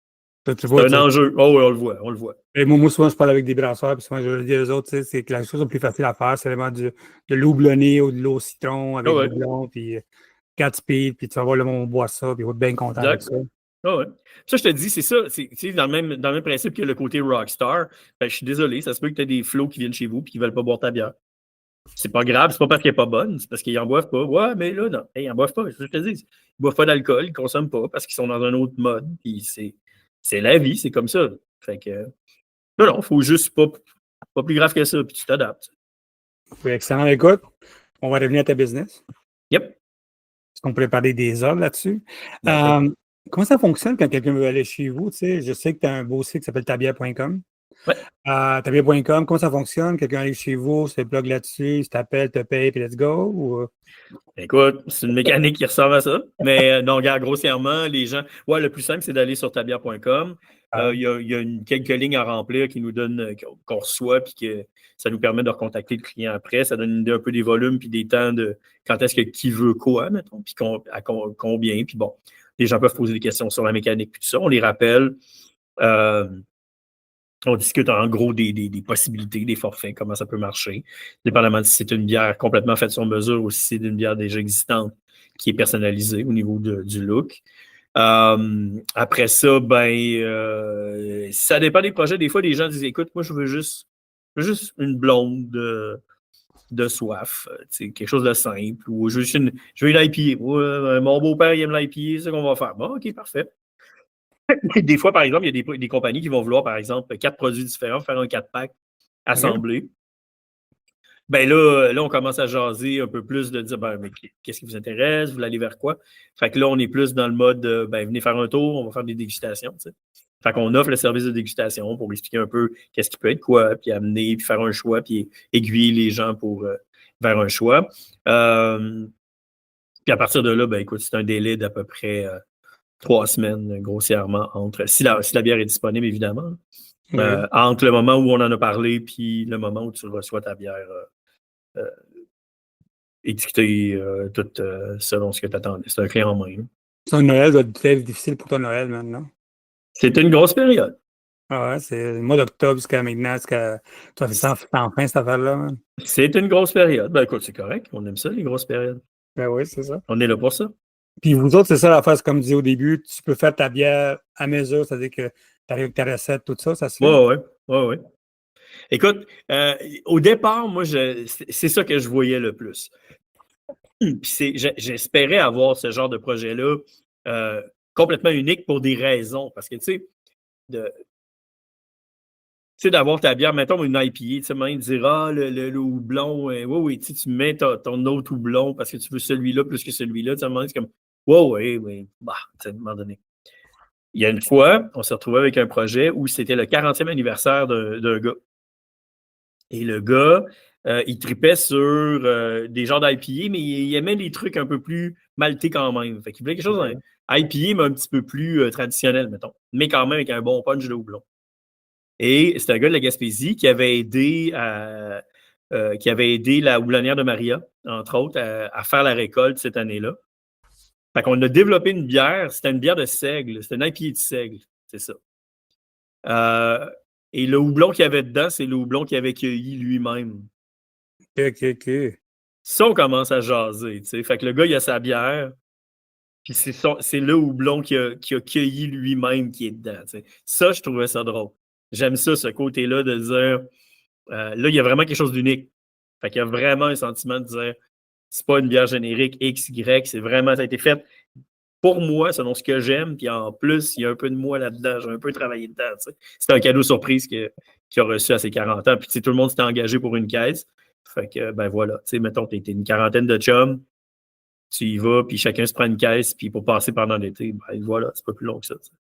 un enjeu. Oh oui, on le voit. Et moi, souvent, je parle avec des brasseurs, puis souvent, je leur dis aux autres, c'est que la chose la plus facile à faire, c'est vraiment de l'eau blonnée ou de l'eau au citron avec du blond, puis 4 speed, puis tu vas voir le monde boire ça, puis il va être bien content avec ça. Ouais. Ça, je te dis, c'est ça. C'est dans le même principe que le côté rockstar. Ben, je suis désolé, ça se peut que tu aies des flots qui viennent chez vous et qui ne veulent pas boire ta bière. C'est pas grave, c'est pas parce qu'elle n'est pas bonne, c'est parce qu'ils n'en boivent pas. Ouais, mais là, non, ils n'en boivent pas. Je te dis, ils ne boivent pas d'alcool, ils ne consomment pas parce qu'ils sont dans un autre mode. Puis c'est la vie, c'est comme ça. Fait que non, il faut juste pas plus grave que ça, puis tu t'adaptes. Oui, excellent. Écoute, on va revenir à ta business. Yep. Est-ce qu'on pourrait parler des ordres là-dessus? Comment ça fonctionne quand quelqu'un veut aller chez vous? Tu sais, je sais que tu as un beau site qui s'appelle tabière.com. Ouais. Tabière.com, comment ça fonctionne? Quelqu'un arrive chez vous, se plug là-dessus, il t'appelle, te paye, puis let's go? Ou... Écoute, c'est une mécanique qui ressemble à ça. Mais non, regarde, grossièrement, les gens. Ouais, le plus simple, c'est d'aller sur tabière.com. Il y a quelques lignes à remplir qui nous donnent, qu'on reçoit, puis que ça nous permet de recontacter le client après. Ça donne une idée un peu des volumes, puis des temps de quand est-ce que qui veut quoi, mettons, puis à combien. Puis bon, les gens peuvent poser des questions sur la mécanique, puis tout ça. On les rappelle. On discute en gros des possibilités, des forfaits, comment ça peut marcher. Dépendamment si c'est une bière complètement faite sur mesure ou si c'est une bière déjà existante qui est personnalisée au niveau du look. Après ça, ça dépend des projets. Des fois, les gens disent, écoute, moi, je veux juste une blonde de soif, quelque chose de simple, ou je veux une IPA. Mon beau-père, il aime l'IPA, c'est ce qu'on va faire. Bon, OK, parfait. Des fois, par exemple, il y a des compagnies qui vont vouloir, par exemple, 4 produits différents, faire un 4-pack assemblé. Ben là, on commence à jaser un peu plus de dire, mais qu'est-ce qui vous intéresse? Vous voulez aller vers quoi? Fait que là, on est plus dans le mode, venez faire un tour, on va faire des dégustations, tu sais. Fait qu'on offre le service de dégustation pour expliquer un peu qu'est-ce qui peut être quoi, puis amener, puis faire un choix, puis aiguiller les gens vers un choix. Puis à partir de là, écoute, c'est un délai d'à peu près 3 semaines, grossièrement, si la bière est disponible, évidemment. Entre le moment où on en a parlé puis le moment où tu reçois ta bière étiquetée, tout selon ce que tu attendais. C'est un clé en main. Ton Noël doit être difficile pour ton Noël maintenant. C'est une grosse période. Ah ouais, c'est le mois d'octobre jusqu'à maintenant, tu as fait ça en fin, cette affaire-là, man. C'est une grosse période. Écoute, c'est correct. On aime ça, les grosses périodes. Ben oui, c'est ça. On est là pour ça. Puis vous autres, c'est ça l'affaire, c'est comme je disais au début, tu peux faire ta bière à mesure, c'est-à-dire que tu arrives avec ta recette, tout ça, ça se fait? Oui. Écoute, au départ, moi, c'est ça que je voyais le plus. Puis j'espérais avoir ce genre de projet-là complètement unique pour des raisons. Parce que, tu sais, d'avoir ta bière, mettons une IPA, tu sais, même dire, le houblon, oui, tu mets ton autre houblon parce que tu veux celui-là plus que celui-là, tu sais, c'est comme, oui, à un moment donné. Il y a une fois, on s'est retrouvé avec un projet où c'était le 40e anniversaire d'un gars. Et le gars, il tripait sur des genres d'IPA, mais il aimait les trucs un peu plus maltais quand même. Fait qu'il voulait quelque chose d'IPA, mais un petit peu plus traditionnel, mettons. Mais quand même avec un bon punch de houblon. Et c'est un gars de la Gaspésie qui avait aidé la houblonnière de Maria, entre autres, à faire la récolte cette année-là. Fait qu'on a développé une bière, c'était une bière de seigle, c'était une IPA de seigle, c'est ça. Et le houblon qu'il y avait dedans, c'est le houblon qu'il avait cueilli lui-même. OK. Ça, on commence à jaser, tu sais. Fait que le gars, il a sa bière, puis c'est le houblon qu'il a cueilli lui-même qui est dedans, tu sais. Ça, je trouvais ça drôle. J'aime ça, ce côté-là de dire, là, il y a vraiment quelque chose d'unique. Fait qu'il y a vraiment un sentiment de dire, c'est pas une bière générique X, Y, ça a été fait pour moi, selon ce que j'aime, puis en plus, il y a un peu de moi là-dedans, j'ai un peu travaillé dedans, tu sais. C'était un cadeau surprise qu'il a reçu à ses 40 ans, puis tu sais, tout le monde s'était engagé pour une caisse. Fait que, voilà, tu sais, mettons, t'es une quarantaine de chums, tu y vas, puis chacun se prend une caisse, puis pour passer pendant l'été, voilà, c'est pas plus long que ça, t'sais.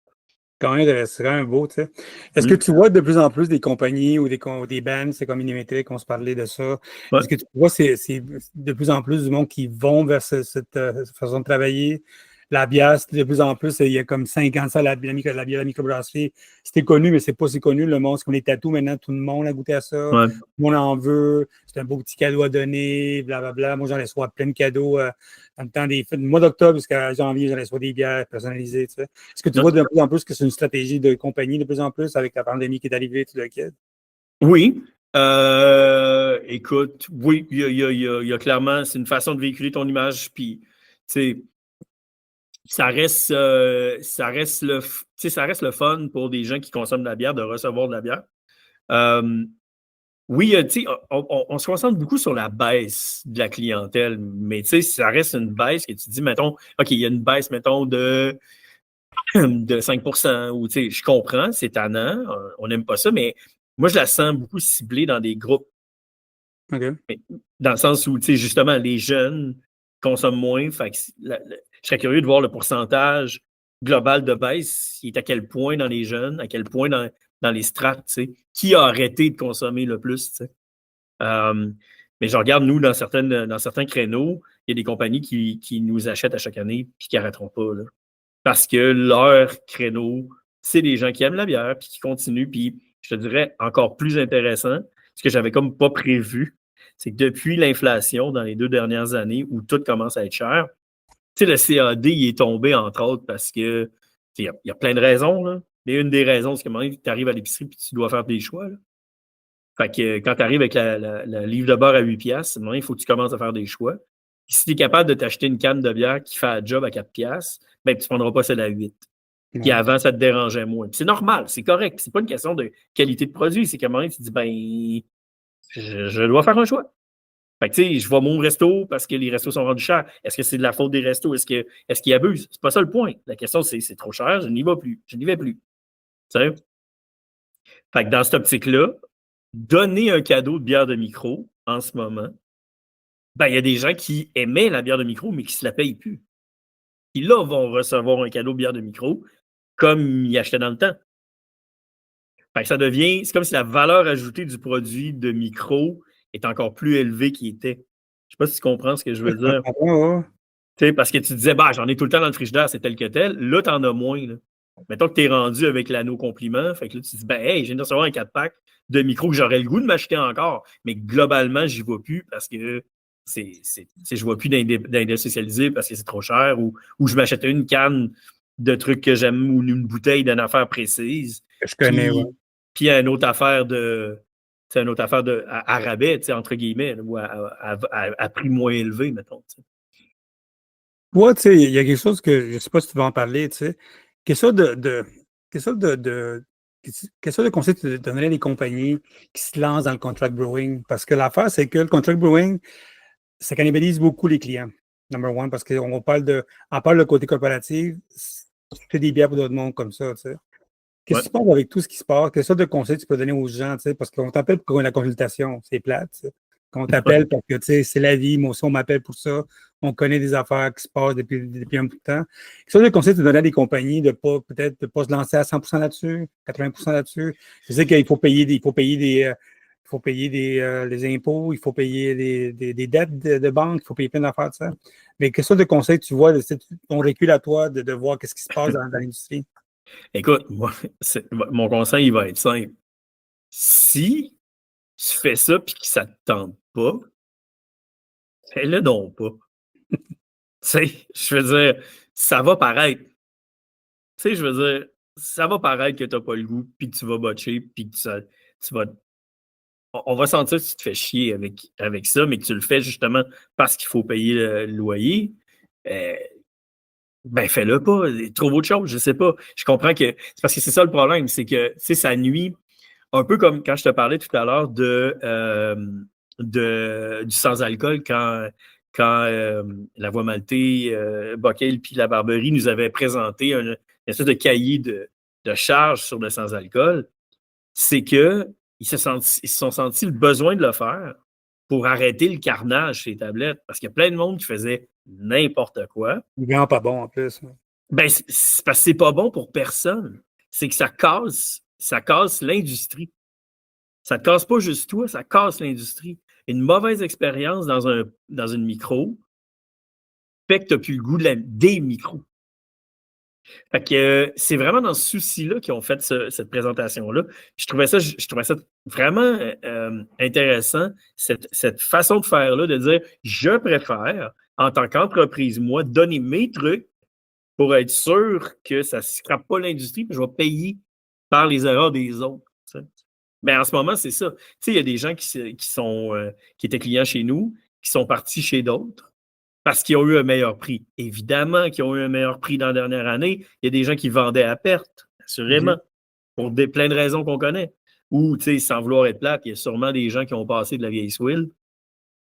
Quand même, c'est quand même beau, tu sais. Est-ce que tu vois de plus en plus des compagnies ou des bands, c'est comme Inimétrique, on se parlait de ça. Ouais. Est-ce que tu vois c'est de plus en plus du monde qui vont vers cette façon de travailler? la bière, de plus en plus, il y a comme 5 ans de ça, la bière, la microbrasserie. C'était connu, mais c'est pas si connu. Le monde, c'est comme les tatous maintenant, tout le monde a goûté à ça. Ouais. Tout le monde en veut. C'est un beau petit cadeau à donner, blablabla. Moi, j'en reçois plein de cadeaux dans le temps du mois d'octobre jusqu'à janvier, j'en reçois des bières personnalisées. Tu sais. Est-ce que tu vois de plus en plus que c'est une stratégie de compagnie de plus en plus avec la pandémie qui est arrivée, tout le kit? Oui. Écoute, oui, il y a clairement, c'est une façon de véhiculer ton image, puis, tu sais, ça reste le fun pour des gens qui consomment de la bière, de recevoir de la bière. Oui, tu sais, on se concentre beaucoup sur la baisse de la clientèle, mais tu sais, ça reste une baisse que tu dis, mettons, OK, il y a une baisse, mettons, de 5%, ou tu sais, je comprends, c'est tannant, on n'aime pas ça, mais moi, je la sens beaucoup ciblée dans des groupes. OK. Mais dans le sens où, tu sais, justement, les jeunes consomment moins. Fait que je serais curieux de voir le pourcentage global de baisse. Il est à quel point dans les jeunes, à quel point dans les strates, tu sais. Qui a arrêté de consommer le plus, tu sais. Mais je regarde, nous, dans certains créneaux, il y a des compagnies qui nous achètent à chaque année puis qui n'arrêteront pas, là. Parce que leur créneau, c'est des gens qui aiment la bière puis qui continuent. Puis, je te dirais, encore plus intéressant, ce que j'avais comme pas prévu, c'est que depuis l'inflation dans les 2 dernières années où tout commence à être cher, tu sais, le CAD, il est tombé, entre autres, parce que il y a plein de raisons, là. Mais une des raisons, c'est que tu arrives à l'épicerie et tu dois faire des choix, là. Fait que quand tu arrives avec la livre de beurre à 8 piastres, il faut que tu commences à faire des choix. Puis si tu es capable de t'acheter une canne de bière qui fait un job à 4 piastres, ben, tu ne prendras pas celle à 8. Puis avant, ça te dérangeait moins. Puis c'est normal, c'est correct. C'est pas une question de qualité de produit. C'est qu'à un moment donné, tu te dis, ben, je dois faire un choix. Fait que, tu sais, je vais mon resto parce que les restos sont rendus chers. Est-ce que c'est de la faute des restos? Est-ce qu'ils abusent? C'est pas ça le point. La question, c'est trop cher, je n'y vais plus. Je n'y vais plus. Tu sais? Fait que dans cette optique-là, donner un cadeau de bière de micro en ce moment, ben, il y a des gens qui aimaient la bière de micro, mais qui ne se la payent plus. Qui, là, vont recevoir un cadeau de bière de micro comme ils achetaient dans le temps. Fait que ça devient, c'est comme si la valeur ajoutée du produit de micro est encore plus élevée qu'il était. Je ne sais pas si tu comprends ce que je veux dire. Parce que tu disais, bah, j'en ai tout le temps dans le frigidaire, c'est tel que tel. Là, tu en as moins. Là. Mettons que tu es rendu avec l'anneau compliment. Fait que là, tu te dis, ben, hey, je viens de recevoir un 4-pack de micro que j'aurais le goût de m'acheter encore. Mais globalement, j'y vais plus parce que je ne vois plus d'industrialiser parce que c'est trop cher ou je m'achète une canne de trucs que j'aime ou une bouteille d'une affaire précise. Que je connais, puis, ouais. Puis une autre affaire à rabais, entre guillemets, ou à prix moins élevé, mettons. T'sais. Ouais, tu sais, il y a quelque chose que je ne sais pas si tu vas en parler, tu sais. Quelque chose de conseil que tu donnerais à des compagnies qui se lancent dans le contract brewing? Parce que l'affaire, c'est que le contract brewing, ça cannibalise beaucoup les clients. Number one, parce qu'on parle de côté coopératif, c'est des bières pour d'autres mondes comme ça, tu sais. Qu'est-ce qui se passe avec tout ce qui se passe? Quelle sorte de conseils tu peux donner aux gens, tu sais? Parce qu'on t'appelle pour la consultation, c'est plate, tu sais. Qu'on t'appelle parce que, tu sais, c'est la vie, moi aussi, on m'appelle pour ça. On connaît des affaires qui se passent depuis un bout de temps. Quelle sorte de conseils tu donnerais à des compagnies de peut-être pas se lancer à 100% là-dessus, 80% là-dessus? Je sais qu'il faut payer les impôts, il faut payer des dettes de banque, il faut payer plein d'affaires de ça. Mais quelle sorte de conseils tu vois, ton recul à toi, de voir qu'est-ce qui se passe dans l'industrie? Écoute, mon conseil, il va être simple. Si tu fais ça et que ça ne te tente pas, fais-le donc pas. Tu sais, je veux dire, ça va paraître. Tu sais, je veux dire, ça va paraître que tu n'as pas le goût, puis que tu vas botcher, puis que tu vas. On va sentir que tu te fais chier avec ça, mais que tu le fais justement parce qu'il faut payer le loyer. Ben, fais-le pas. Trouve autre chose, je sais pas. Je comprends que. C'est parce que c'est ça le problème, c'est que, tu sais, ça nuit. Un peu comme quand je te parlais tout à l'heure du sans-alcool, quand la Voie Maltais, Bockel puis la Barberie nous avaient présenté une espèce de cahier de charges sur le sans-alcool, c'est qu'ils se sont sentis le besoin de le faire pour arrêter le carnage chez les tablettes. Parce qu'il y a plein de monde qui faisait n'importe quoi. C'est vraiment pas bon en plus. Ben, c'est parce que c'est pas bon pour personne. C'est que ça casse l'industrie. Ça te casse pas juste toi, ça casse l'industrie. Une mauvaise expérience dans une micro fait que tu n'as plus le goût des micros. Fait que c'est vraiment dans ce souci-là qu'ils ont fait cette présentation-là. Je trouvais ça vraiment intéressant, cette façon de faire-là, de dire je préfère, en tant qu'entreprise, moi, donner mes trucs pour être sûr que ça ne scrape pas l'industrie, puis je vais payer par les erreurs des autres. T'sais. Mais en ce moment, c'est ça. Il y a des gens qui étaient clients chez nous, qui sont partis chez d'autres parce qu'ils ont eu un meilleur prix. Évidemment qu'ils ont eu un meilleur prix dans la dernière année. Il y a des gens qui vendaient à perte, assurément, pour plein de raisons qu'on connaît. Ou, sans vouloir être plate, il y a sûrement des gens qui ont passé de la vieille swile.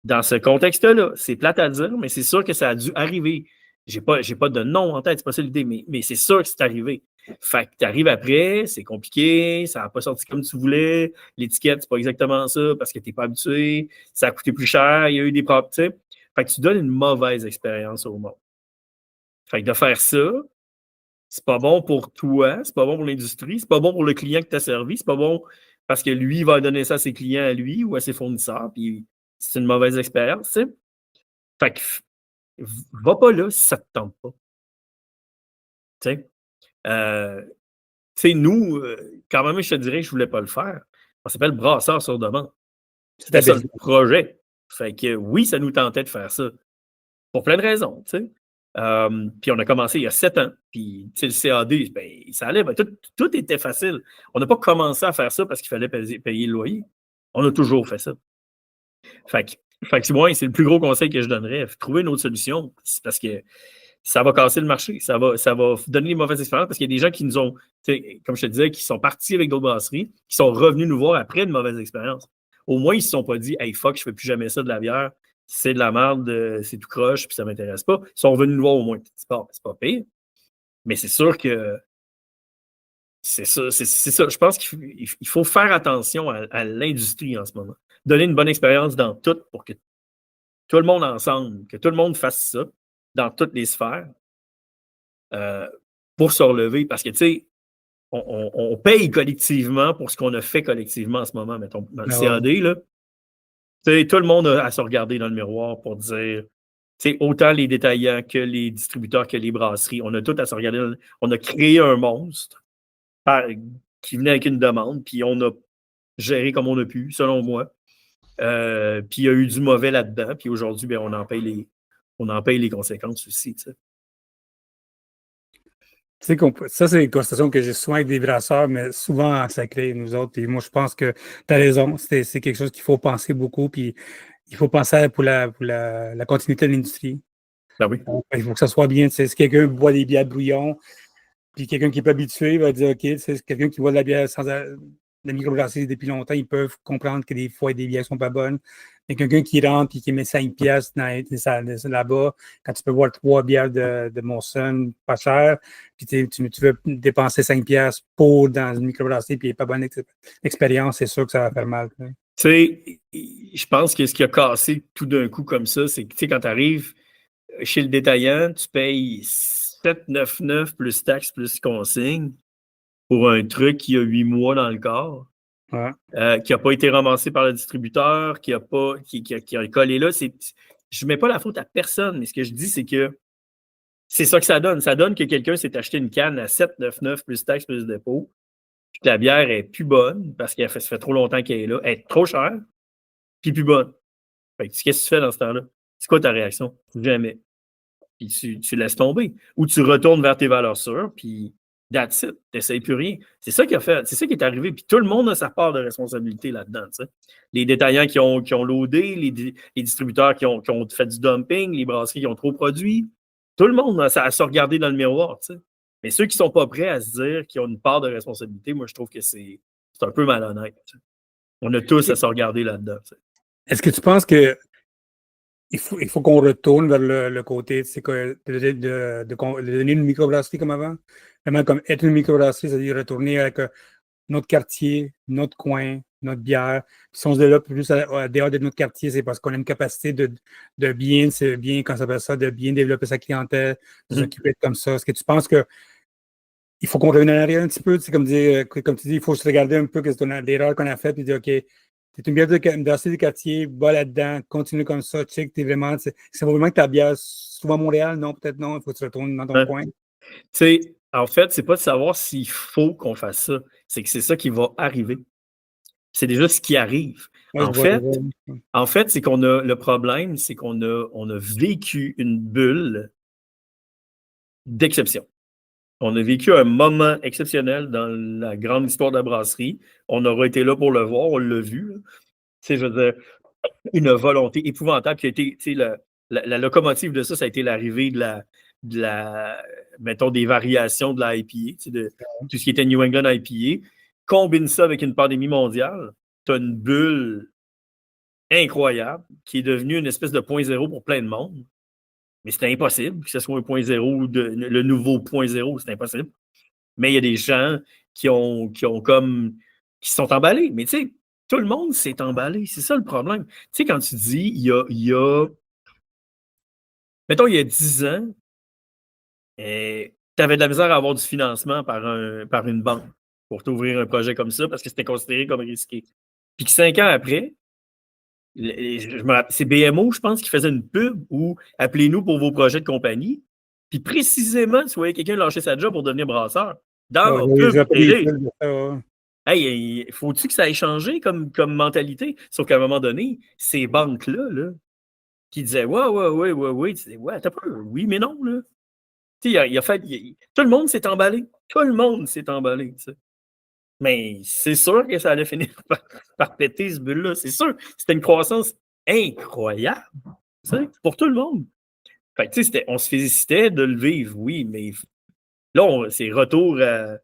Dans ce contexte-là, c'est plate à dire, mais c'est sûr que ça a dû arriver. J'ai pas de nom en tête, c'est pas ça l'idée, mais c'est sûr que c'est arrivé. Fait que tu arrives après, c'est compliqué, ça n'a pas sorti comme tu voulais, l'étiquette, c'est pas exactement ça parce que tu n'es pas habitué, ça a coûté plus cher, il y a eu des problèmes. Fait que tu donnes une mauvaise expérience au monde. Fait que de faire ça, c'est pas bon pour toi, c'est pas bon pour l'industrie, c'est pas bon pour le client que tu as servi, c'est pas bon parce que lui, il va donner ça à ses clients à lui ou à ses fournisseurs, puis c'est une mauvaise expérience, tu sais. Fait que va pas là si ça te tente pas. Tu sais, nous, quand même, je te dirais que je voulais pas le faire. On s'appelle Brasseur sur demande. C'était ça le projet. Fait que oui, ça nous tentait de faire ça. Pour plein de raisons, tu sais. Puis on a commencé il y a 7 ans. Puis, tu sais, le CAD, ben, ça allait, ben, tout était facile. On n'a pas commencé à faire ça parce qu'il fallait payer le loyer. On a toujours fait ça. Fait que moi, c'est le plus gros conseil que je donnerais. Trouver une autre solution. C'est parce que ça va casser le marché. Ça va donner des mauvaises expériences parce qu'il y a des gens qui nous ont, comme je te disais, qui sont partis avec d'autres brasseries, qui sont revenus nous voir après une mauvaise expérience. Au moins, ils ne se sont pas dit « Hey, fuck, je ne fais plus jamais ça de la bière. C'est de la merde, c'est tout croche, puis ça ne m'intéresse pas. » Ils sont revenus nous voir au moins. C'est pas pire. Mais c'est sûr que c'est ça. Je pense qu'il faut faire attention à l'industrie en ce moment. Donner une bonne expérience dans tout pour que tout le monde ensemble, que tout le monde fasse ça dans toutes les sphères pour se relever. Parce que, tu sais, on paye collectivement pour ce qu'on a fait collectivement en ce moment, mettons, dans le CAD, là. Tu sais, tout le monde a à se regarder dans le miroir pour dire, tu sais, autant les détaillants que les distributeurs que les brasseries, on a tout à se regarder. On a créé un monstre qui venait avec une demande, puis on a géré comme on a pu, selon moi. Puis il y a eu du mauvais là-dedans, puis aujourd'hui, ben, on en paye les conséquences aussi. Tu sais, ça, c'est une constatation que j'ai souvent avec des brasseurs, mais souvent en sacré, nous autres. Et moi, je pense que tu as raison. C'est quelque chose qu'il faut penser beaucoup, puis il faut penser pour la continuité de l'industrie. Ben oui. Il faut que ça soit bien. Si quelqu'un boit des bières brouillon, puis quelqu'un qui n'est pas habitué va dire OK, c'est quelqu'un qui boit de la bière sans la microbrasserie depuis longtemps, ils peuvent comprendre que des fois, des bières ne sont pas bonnes. Mais quelqu'un qui rentre et qui met 5 piastres là-bas, quand tu peux boire 3 bières de Molson pas cher, puis tu veux dépenser 5 piastres pour dans une microbrasserie, puis il n'y a pas bonne expérience, c'est sûr que ça va faire mal. Tu sais, je pense que ce qui a cassé tout d'un coup comme ça, c'est que, tu sais, quand tu arrives chez le détaillant, tu payes 7,99 plus taxes plus consigne pour un truc qui a 8 mois dans le corps, qui n'a pas été ramassé par le distributeur, qui a collé là. Je ne mets pas la faute à personne, mais ce que je dis, c'est que c'est ça que ça donne. Ça donne que quelqu'un s'est acheté une canne à 7,99 plus taxes plus dépôt, puis que la bière est plus bonne parce que ça fait trop longtemps qu'elle est là. Elle est trop chère, puis plus bonne. Fait que, qu'est-ce que tu fais dans ce temps-là? C'est quoi ta réaction? Jamais. Puis tu laisses tomber. Ou tu retournes vers tes valeurs sûres, puis that's it. T'essayes plus rien. C'est ça qui a fait. C'est ça qui est arrivé. Puis tout le monde a sa part de responsabilité là-dedans. T'sais. Les détaillants qui ont loadé, les distributeurs qui ont fait du dumping, les brasseries qui ont trop produit. Tout le monde a à se regarder dans le miroir. T'sais. Mais ceux qui ne sont pas prêts à se dire qu'ils ont une part de responsabilité, moi, je trouve que c'est un peu malhonnête. T'sais. On a tous à se regarder là-dedans. T'sais. Est-ce que tu penses que il faut qu'on retourne vers le côté de donner une microbrasserie comme avant? Vraiment comme être une microbrasserie, c'est-à-dire retourner avec notre quartier, notre coin, notre bière. Si on se développe plus à dehors de notre quartier, c'est parce qu'on a une capacité de bien, quand ça s'appelle ça, de bien développer sa clientèle, de s'occuper comme ça. Est-ce que tu penses que il faut qu'on revienne en arrière un petit peu? Comme tu dis, il faut se regarder un peu l'erreur qu'on a faite et dire OK, t'es une bière de brasserie du quartier, va là-dedans, continue comme ça, check, t'es vraiment. C'est vraiment que ta bière, souvent à Montréal, non, peut-être non, il faut que tu retournes dans ton coin. Tu sais, En fait, c'est pas de savoir s'il faut qu'on fasse ça, c'est que c'est ça qui va arriver. C'est déjà ce qui arrive. Ouais, je En vois fait, déjà. c'est qu'on a le problème, c'est qu'on a vécu une bulle d'exception. On a vécu un moment exceptionnel dans la grande histoire de la brasserie. On aura été là pour le voir, on l'a vu. Tu sais, je veux dire, une volonté épouvantable qui a été, tu sais, la locomotive de ça, ça a été l'arrivée de la, mettons, des variations de la IPA, tu sais, de tout ce qui était New England IPA. Combine ça avec une pandémie mondiale, tu as une bulle incroyable qui est devenue une espèce de point zéro pour plein de monde. Mais c'était impossible que ce soit un point zéro ou le nouveau point zéro, c'est impossible. Mais il y a des gens qui sont emballés. Mais tu sais, tout le monde s'est emballé. C'est ça le problème. Tu sais, quand tu dis, mettons, il y a 10 ans, tu avais de la misère à avoir du financement par une banque pour t'ouvrir un projet comme ça parce que c'était considéré comme risqué. Puis que 5 ans après, c'est BMO, je pense, qui faisait une pub où appelez-nous pour vos projets de compagnie. Puis précisément, tu voyais quelqu'un lâcher sa job pour devenir brasseur. Dans leur pub télé. Hey, faut-tu que ça ait changé comme mentalité? Sauf qu'à un moment donné, ces banques-là, là, qui disaient ouais, tu disais, ouais, t'as peur. Oui, mais non, là. Tu sais, tout le monde s'est emballé. Tout le monde s'est emballé, tu sais. Mais c'est sûr que ça allait finir par péter ce bulle-là. C'est sûr. C'était une croissance incroyable, tu sais, pour tout le monde. Fait que, tu sais, on se félicitait de le vivre, oui, mais là, c'est retour à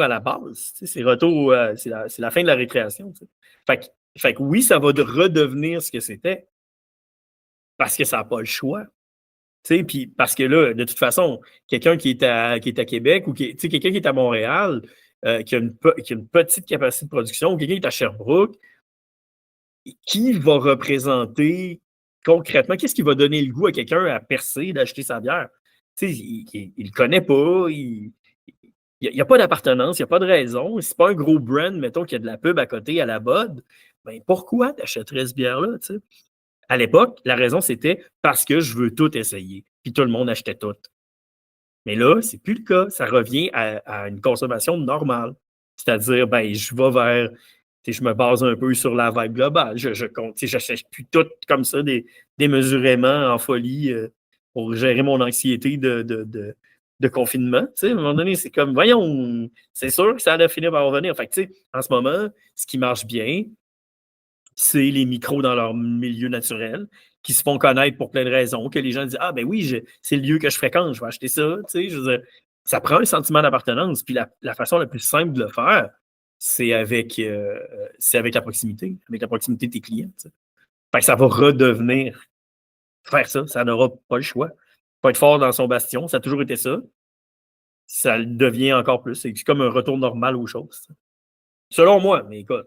la base. Tu sais, c'est retour, c'est la fin de la récréation. Tu sais. Fait que oui, ça va redevenir ce que c'était parce que ça n'a pas le choix. Tu sais, puis parce que là, de toute façon, quelqu'un qui est à Québec ou tu sais, quelqu'un qui est à Montréal, qui a une petite capacité de production, ou quelqu'un qui est à Sherbrooke, qui va représenter concrètement, qu'est-ce qui va donner le goût à quelqu'un à percer, d'acheter sa bière? Tu sais, il ne le connaît pas, il n'y a pas d'appartenance, il n'y a pas de raison. Si c'est pas un gros brand, mettons, qu'il y a de la pub à côté à la Bud, ben pourquoi tu achèterais cette bière-là? Tu sais? À l'époque, la raison, c'était parce que je veux tout essayer. Puis tout le monde achetait tout. Mais là, c'est plus le cas. Ça revient à une consommation normale. C'est-à-dire, ben, je vais vers. Je me base un peu sur la vibe globale. Je n'achète plus tout comme ça, démesurément en folie pour gérer mon anxiété de confinement. À un moment donné, c'est comme, voyons, c'est sûr que ça allait finir par revenir. Fait que, en ce moment, ce qui marche bien, c'est les micros dans leur milieu naturel qui se font connaître pour plein de raisons, que les gens disent « Ah, ben oui, c'est le lieu que je fréquente, je vais acheter ça. » Je veux dire, ça prend un sentiment d'appartenance. Puis la façon la plus simple de le faire, c'est avec la proximité de tes clients. T'sais. Fait que ça va redevenir faire ça. Ça n'aura pas le choix. Faut être fort dans son bastion. Ça a toujours été ça. Ça le devient encore plus. C'est comme un retour normal aux choses. T'sais. Selon moi, mais écoute.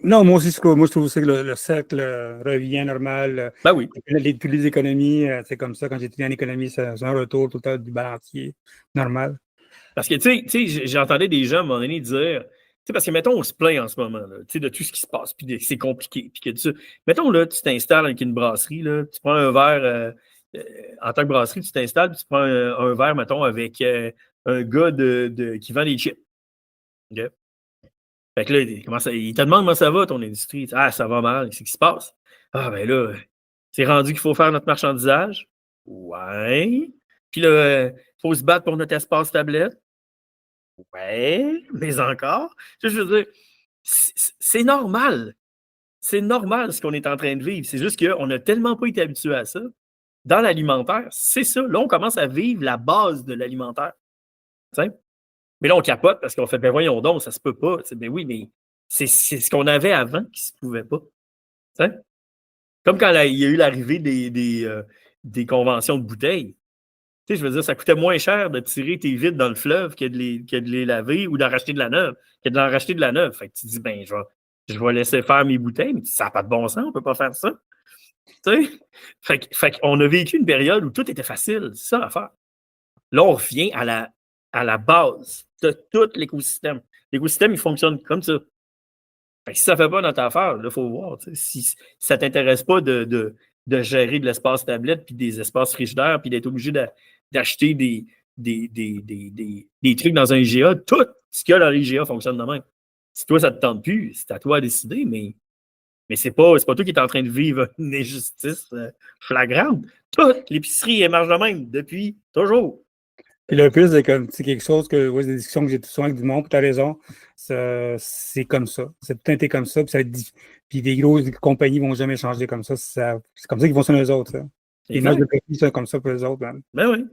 Non, moi aussi, moi, je trouve aussi que le cercle revient normal. Ben oui. Toutes les économies, c'est comme ça. Quand j'étais en économie, c'est un retour tout le temps du balancier normal. Parce que, tu sais, j'entendais des gens à un moment donné dire, tu sais, parce que, mettons, on se plaint en ce moment, là, tu sais, de tout ce qui se passe, puis c'est compliqué, puis que tout ça. Mettons, là, tu t'installes avec une brasserie, là, tu prends un verre, en tant que brasserie, tu t'installes, puis tu prends un verre, mettons, avec un gars qui vend des chips. Okay? Fait que là, il te demande comment ça va, ton industrie. Ah, ça va mal, qu'est-ce qui se passe? Ah, ben là, c'est rendu qu'il faut faire notre marchandisage. Ouais. Puis là, il faut se battre pour notre espace tablette. Ouais, mais encore. Je veux dire, c'est normal. C'est normal ce qu'on est en train de vivre. C'est juste qu'on n'a tellement pas été habitué à ça. Dans l'alimentaire, c'est ça. Là, on commence à vivre la base de l'alimentaire. T'sais? Mais là, on capote parce qu'on fait, ben voyons donc, ça se peut pas. T'sais, ben oui, mais c'est ce qu'on avait avant qui se pouvait pas. T'sais? Comme quand il y a eu l'arrivée des conventions de bouteilles. Tu sais, je veux dire, ça coûtait moins cher de tirer tes vides dans le fleuve que de les laver ou d'en racheter de la neuve, que d'en racheter de la neuve. Fait que tu dis, ben, je vais laisser faire mes bouteilles, mais ça n'a pas de bon sens, on ne peut pas faire ça. Tu sais? Fait qu'on a vécu une période où tout était facile. C'est ça l'affaire. Là, on revient à la base de tout l'écosystème. L'écosystème, il fonctionne comme ça. Fait que si ça ne fait pas notre affaire, il faut voir. Si ça ne t'intéresse pas de gérer de l'espace tablette, puis des espaces frigidaires, puis d'être obligé d'acheter des trucs dans un IGA, tout ce qu'il y a dans l'IGA fonctionne de même. Si toi, ça ne te tente plus, c'est à toi à décider, mais c'est pas toi qui es en train de vivre une injustice flagrante. Toute l'épicerie, elle marche de même depuis toujours. Puis le plus, c'est comme c'est quelque chose que, ouais, c'est des discussions que j'ai souvent avec du monde, puis tu as raison, c'est comme ça. C'est tout le temps été comme ça, puis, puis des grosses compagnies ne vont jamais changer comme ça. C'est comme ça qu'ils fonctionnent eux autres. Ça. Les images de profit sont comme ça pour eux autres. Man. Ben oui.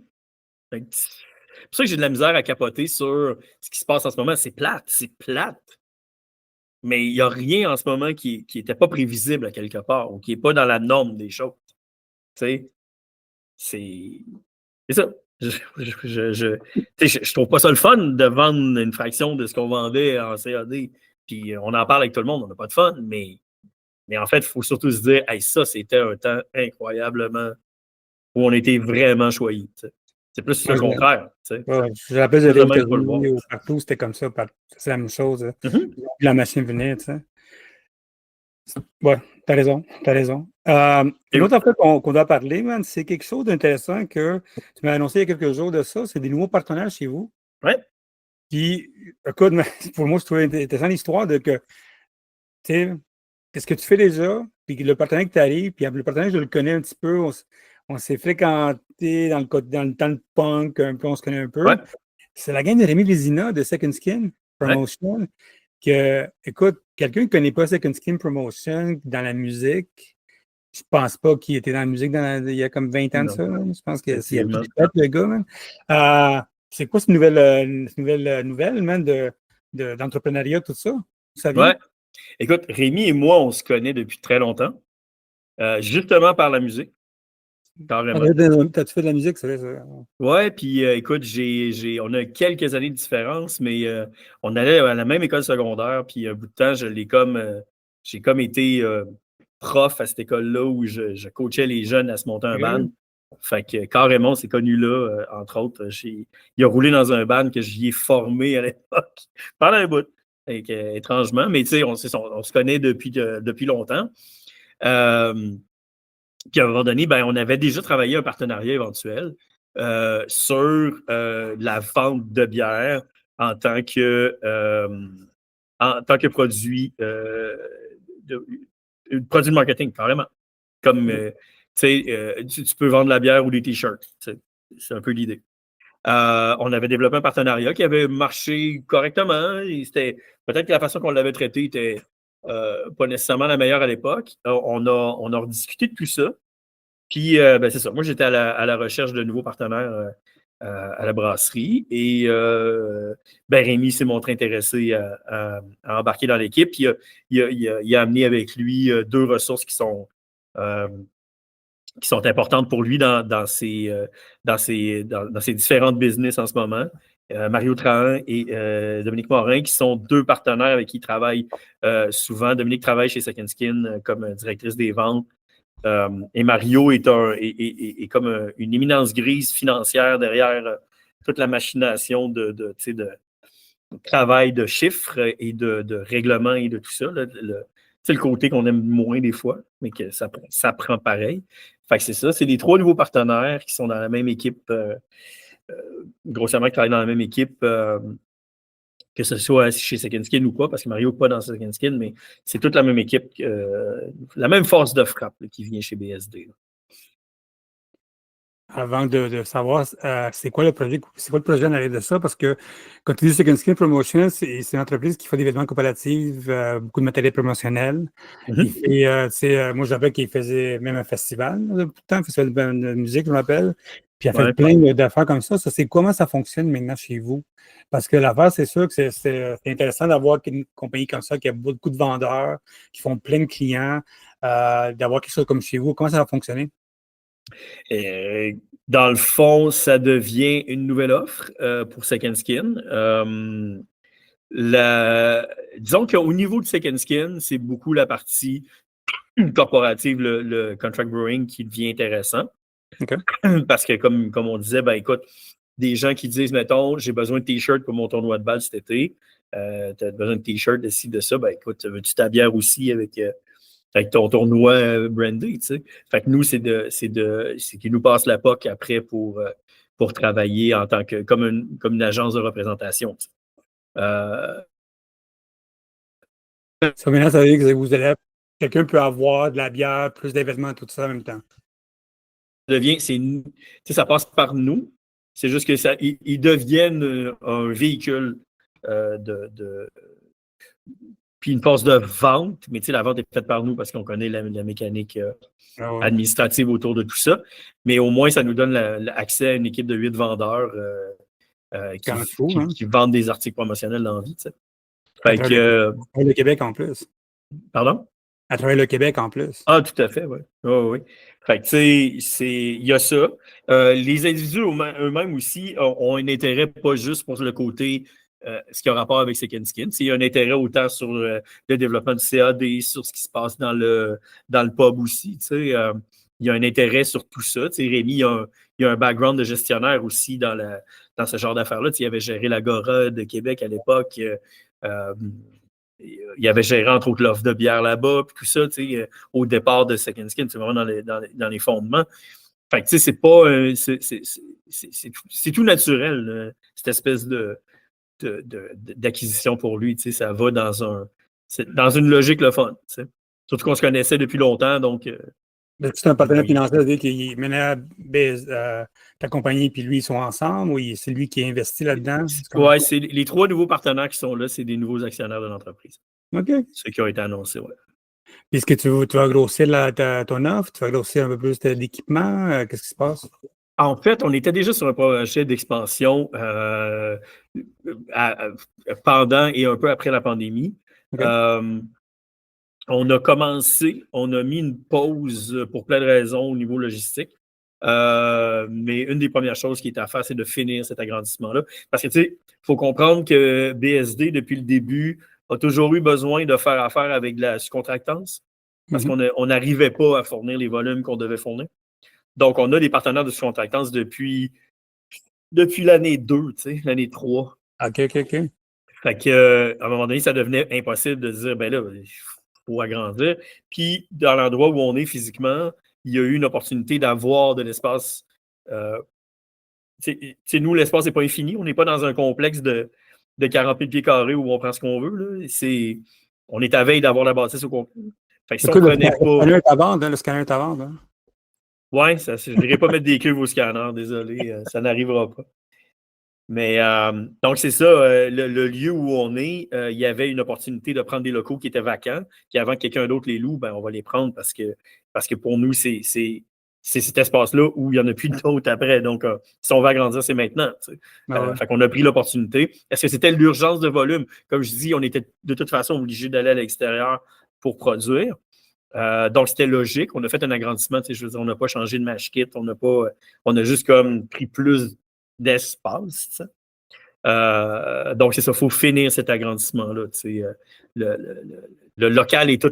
C'est pour ça que j'ai de la misère à capoter sur ce qui se passe en ce moment. C'est plate. Mais il n'y a rien en ce moment qui n'était pas prévisible à quelque part ou qui n'est pas dans la norme des choses. Tu sais, c'est ça. Je trouve pas ça le fun de vendre une fraction de ce qu'on vendait en CAD. Puis on en parle avec tout le monde, on n'a pas de fun, mais en fait, il faut surtout se dire, hey, ça, c'était un temps incroyablement où on était vraiment choyés. C'est plus le contraire. Ouais, je rappelle, j'allais aux États-Unis ou partout, c'était comme ça. C'est la même chose. La machine venait, tu sais. Ouais, t'as raison. Une autre affaire qu'on doit parler, man, c'est quelque chose d'intéressant que tu m'as annoncé il y a quelques jours de ça, c'est des nouveaux partenaires chez vous. Ouais. Puis, écoute, pour moi, je trouvais intéressant l'histoire de que, tu sais, qu'est-ce que tu fais déjà, puis le partenaire qui t'arrive, puis le partenaire, je le connais un petit peu, on s'est fréquenté dans le temps de punk, un peu, on se connaît un peu. Ouais. C'est la gang de Rémi Vézina de Second Skin Promotion. Ouais. Que, écoute, quelqu'un qui ne connaît pas Second Skin Promotion dans la musique, je pense pas qu'il était dans la musique il y a comme 20 ans de ça. Là. Je pense qu'il y a plus de tête, le gars, man. C'est quoi cette nouvelle man, d'entrepreneuriat, tout ça? Ça vient? Ouais. Écoute, Rémi et moi, on se connaît depuis très longtemps, justement par la musique. Carrément. T'as-tu fait de la musique, c'est vrai? Ça? Ouais, puis écoute, on a quelques années de différence, mais on allait à la même école secondaire, puis un bout de temps, j'ai comme été prof à cette école-là où je coachais les jeunes à se monter un band. Fait que carrément, on s'est connus là, entre autres. Il a roulé dans un band que j'y ai formé à l'époque, pendant un bout, étrangement, mais tu sais, on se connaît depuis longtemps. Puis à un moment donné, ben, on avait déjà travaillé un partenariat éventuel sur la vente de bière en tant que produit produit de marketing, carrément. Comme tu peux vendre la bière ou des t-shirts. C'est un peu l'idée. On avait développé un partenariat qui avait marché correctement. C'était peut-être que la façon qu'on l'avait traité était pas nécessairement la meilleure à l'époque. On a rediscuté de tout ça. Puis, ben, c'est ça. Moi, j'étais à la recherche de nouveaux partenaires à la brasserie. Et ben, Rémi s'est montré intéressé à embarquer dans l'équipe. Puis, il a amené avec lui deux ressources qui sont importantes pour lui dans ses différentes business en ce moment. Mario Trahan et Dominique Morin, qui sont deux partenaires avec qui il travaille souvent. Dominique travaille chez Second Skin comme directrice des ventes. Et Mario est comme une éminence grise financière derrière toute la machination de travail de chiffres et de règlements et de tout ça. C'est le côté qu'on aime moins des fois, mais que ça prend pareil. Fait que c'est ça, c'est les trois nouveaux partenaires qui sont dans la même équipe, grossièrement qui travaillent dans la même équipe, que ce soit chez Second Skin ou pas, parce que Mario n'est pas dans Second Skin, mais c'est toute la même équipe, la même force de frappe là, qui vient chez BSD. Là. Avant de savoir c'est quoi le projet en arrière de ça, parce que quand tu dis Second Skin Promotion, c'est une entreprise qui fait des vêtements coopératifs, beaucoup de matériel promotionnel. Moi, je rappelle qu'il faisait même un festival, un festival de musique, je m'appelle. Puis il a fait plein d'affaires comme ça. C'est comment ça fonctionne maintenant chez vous? Parce que l'affaire, c'est sûr que c'est intéressant d'avoir une compagnie comme ça qui a beaucoup de vendeurs, qui font plein de clients, d'avoir quelque chose comme chez vous. Comment ça va fonctionner? Dans le fond, ça devient une nouvelle offre pour Second Skin. Disons qu'au niveau de Second Skin, c'est beaucoup la partie corporative, le contract brewing qui devient intéressant. Okay. Parce que comme on disait, ben écoute, des gens qui disent, mettons, j'ai besoin de t-shirts pour mon tournoi de balle cet été, tu as besoin de t-shirts de ci, de ça, ben écoute, veux-tu ta bière aussi avec ton tournoi brandé, tu sais. Fait que nous, c'est qu'ils nous passent la POC après pour pour travailler en tant que comme une agence de représentation. Ça, maintenant, ça veut dire que vous allez, quelqu'un peut avoir de la bière, plus d'événements, tout ça en même temps. Ça passe par nous. C'est juste que ils deviennent un véhicule puis une force de vente, mais la vente est faite par nous parce qu'on connaît la mécanique administrative autour de tout ça. Mais au moins, ça nous donne l'accès à une équipe de 8 vendeurs qui vendent des articles promotionnels dans la vie. À travers le Québec en plus. Pardon? À travers le Québec en plus. Ah, tout à fait, oui. Oui. Fait que, il y a ça. Les individus eux-mêmes aussi ont un intérêt, pas juste pour le côté ce qui a rapport avec Second Skin. Il y a un intérêt autant sur le développement du CAD, sur ce qui se passe dans le pub aussi. Il y a un intérêt sur tout ça. Rémi, il y a un background de gestionnaire aussi dans ce genre d'affaires-là. Il avait géré l'Agora de Québec à l'époque. Il avait géré, entre autres, l'offre de bière là-bas, puis tout ça, au départ de Second Skin, c'est vraiment dans les fondements. Fait que, c'est pas... c'est tout naturel, cette espèce d'acquisition pour lui. Ça va dans une logique le fun. Surtout qu'on se connaissait depuis longtemps, donc... C'est un partenaire financier, c'est-à-dire qu'il menait ta compagnie, puis lui, ils sont ensemble, ou c'est lui qui a investi là-dedans? Oui, c'est les 3 nouveaux partenaires qui sont là, c'est des nouveaux actionnaires de l'entreprise. OK. Ceux qui ont été annoncés, oui. Est-ce que tu vas grossir ton offre? Tu vas grossir un peu plus d'équipement? Qu'est-ce qui se passe? En fait, on était déjà sur un projet d'expansion pendant et un peu après la pandémie. Okay. On a mis une pause pour plein de raisons au niveau logistique. Mais une des premières choses qui est à faire, c'est de finir cet agrandissement-là. Parce que, il faut comprendre que BSD, depuis le début, a toujours eu besoin de faire affaire avec de la sous-contractance parce qu'on n'arrivait pas à fournir les volumes qu'on devait fournir. Donc, on a des partenaires de sous-contractance depuis l'année 2, l'année 3. OK. Fait que, à un moment donné, ça devenait impossible de dire, ben là, il faut agrandir. Puis, dans l'endroit où on est physiquement, il y a eu une opportunité d'avoir de l'espace. Nous, l'espace n'est pas infini. On n'est pas dans un complexe de 40 000 pieds carrés où on prend ce qu'on veut. Là. On est à veille d'avoir la bâtisse au complet. Fait que si on prenait pas... Le scanner est à vendre. Hein? Oui, je ne dirais pas mettre des cuves au scanner, désolé, ça n'arrivera pas. Mais donc, c'est ça, le lieu où on est, il y avait une opportunité de prendre des locaux qui étaient vacants, puis avant que quelqu'un d'autre les loue, ben, on va les prendre parce que pour nous, c'est cet espace-là où il n'y en a plus d'autres après. Donc, si on va agrandir, c'est maintenant. Fait qu'on a pris l'opportunité. Est-ce que c'était l'urgence de volume? Comme je dis, on était de toute façon obligé d'aller à l'extérieur pour produire. Donc, c'était logique. On a fait un agrandissement. Je veux dire, on n'a pas changé de match kit. On a juste comme pris plus d'espace. Donc, c'est ça. Il faut finir cet agrandissement-là. Le local est tout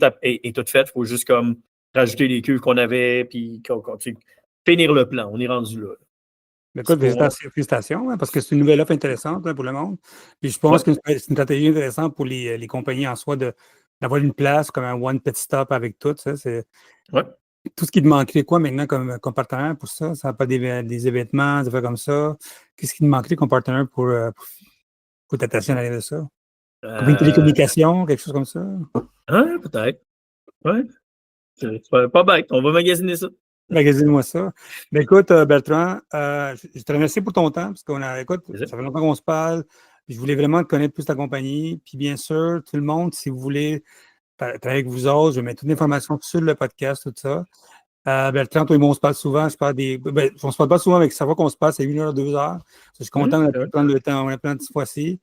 fait. Il faut juste comme rajouter les cuves qu'on avait puis finir le plan. On est rendu là. Écoute, félicitations, parce que c'est une nouvelle offre intéressante pour le monde. Puis je pense que c'est une stratégie intéressante pour les compagnies en soi d'avoir une place comme un one pit stop avec tout. Ça, tout ce qui te manquerait quoi maintenant comme partenaire pour ça? Ça n'a pas des événements, des affaires comme ça. Qu'est-ce qui te manquerait comme partenaire pour t'attacher à l'arrière de ça? Comme une télécommunication, quelque chose comme ça? Peut-être. Oui. C'est pas bête. On va magasiner ça. Magasine-moi ça. Ben, écoute, Bertrand, je te remercie pour ton temps, parce ça fait longtemps qu'on se parle. Je voulais vraiment connaître plus ta compagnie. Puis bien sûr, tout le monde, si vous voulez travailler avec vous autres, je vais mettre toute l'information sur le podcast, tout ça. Bertrand, toi et moi, on se parle souvent. On se parle pas souvent, mais ça va qu'on se passe, c'est 1 heure, 2 heures. Je suis content de prendre le temps. On a plein de fois-ci.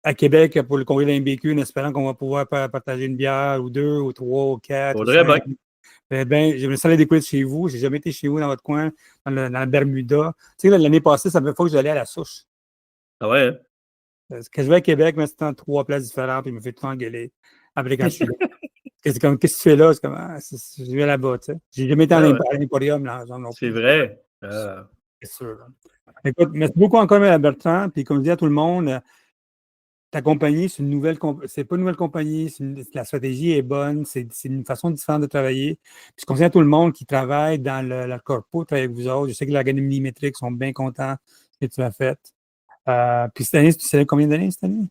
À Québec, pour le congrès de la MBQ, en espérant qu'on va pouvoir partager une bière ou 2 ou 3 ou 4. Faudrait bien. J'aimerais ça aller découvrir chez vous. J'ai jamais été chez vous dans votre coin, dans la Bermuda. Tu sais, l'année passée, ça fait fois que j'allais à la souche. Ah ouais? Hein? Parce que je vais à Québec, mais c'était en 3 places différentes, puis il me fait tout engueuler. Après, quand je suis là. C'est comme, qu'est-ce que tu fais là? C'est comme, je vais là-bas, tu sais. J'ai jamais été à l'Emporium, là. C'est vrai. C'est sûr. Là. Écoute, merci beaucoup encore, Bertrand. Puis, comme je dis à tout le monde, ta compagnie, c'est c'est pas une nouvelle compagnie, la stratégie est bonne, c'est une façon différente de travailler. Puis je conseille à tout le monde qui travaille dans la corpo de travailler avec vous autres. Je sais que l'organisme métrique sont bien contents que tu as fait. Puis cette année, tu sais combien d'années cette année?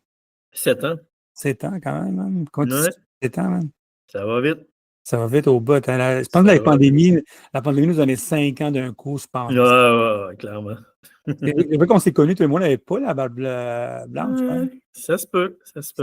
7 ans. 7 ans quand même, man. Comment tu Ouais, 7 ans, man? ça va vite. Ça va vite au bout. Hein. Je pense Ça que va vite. la pandémie nous a donné 5 ans d'un coup, je pense. Ouais, ouais, ouais, clairement. C'est vrai qu'on s'est connus, tout le monde n'avait pas la barbe blanche, hein. Ouais, ça se peut, ça se peut.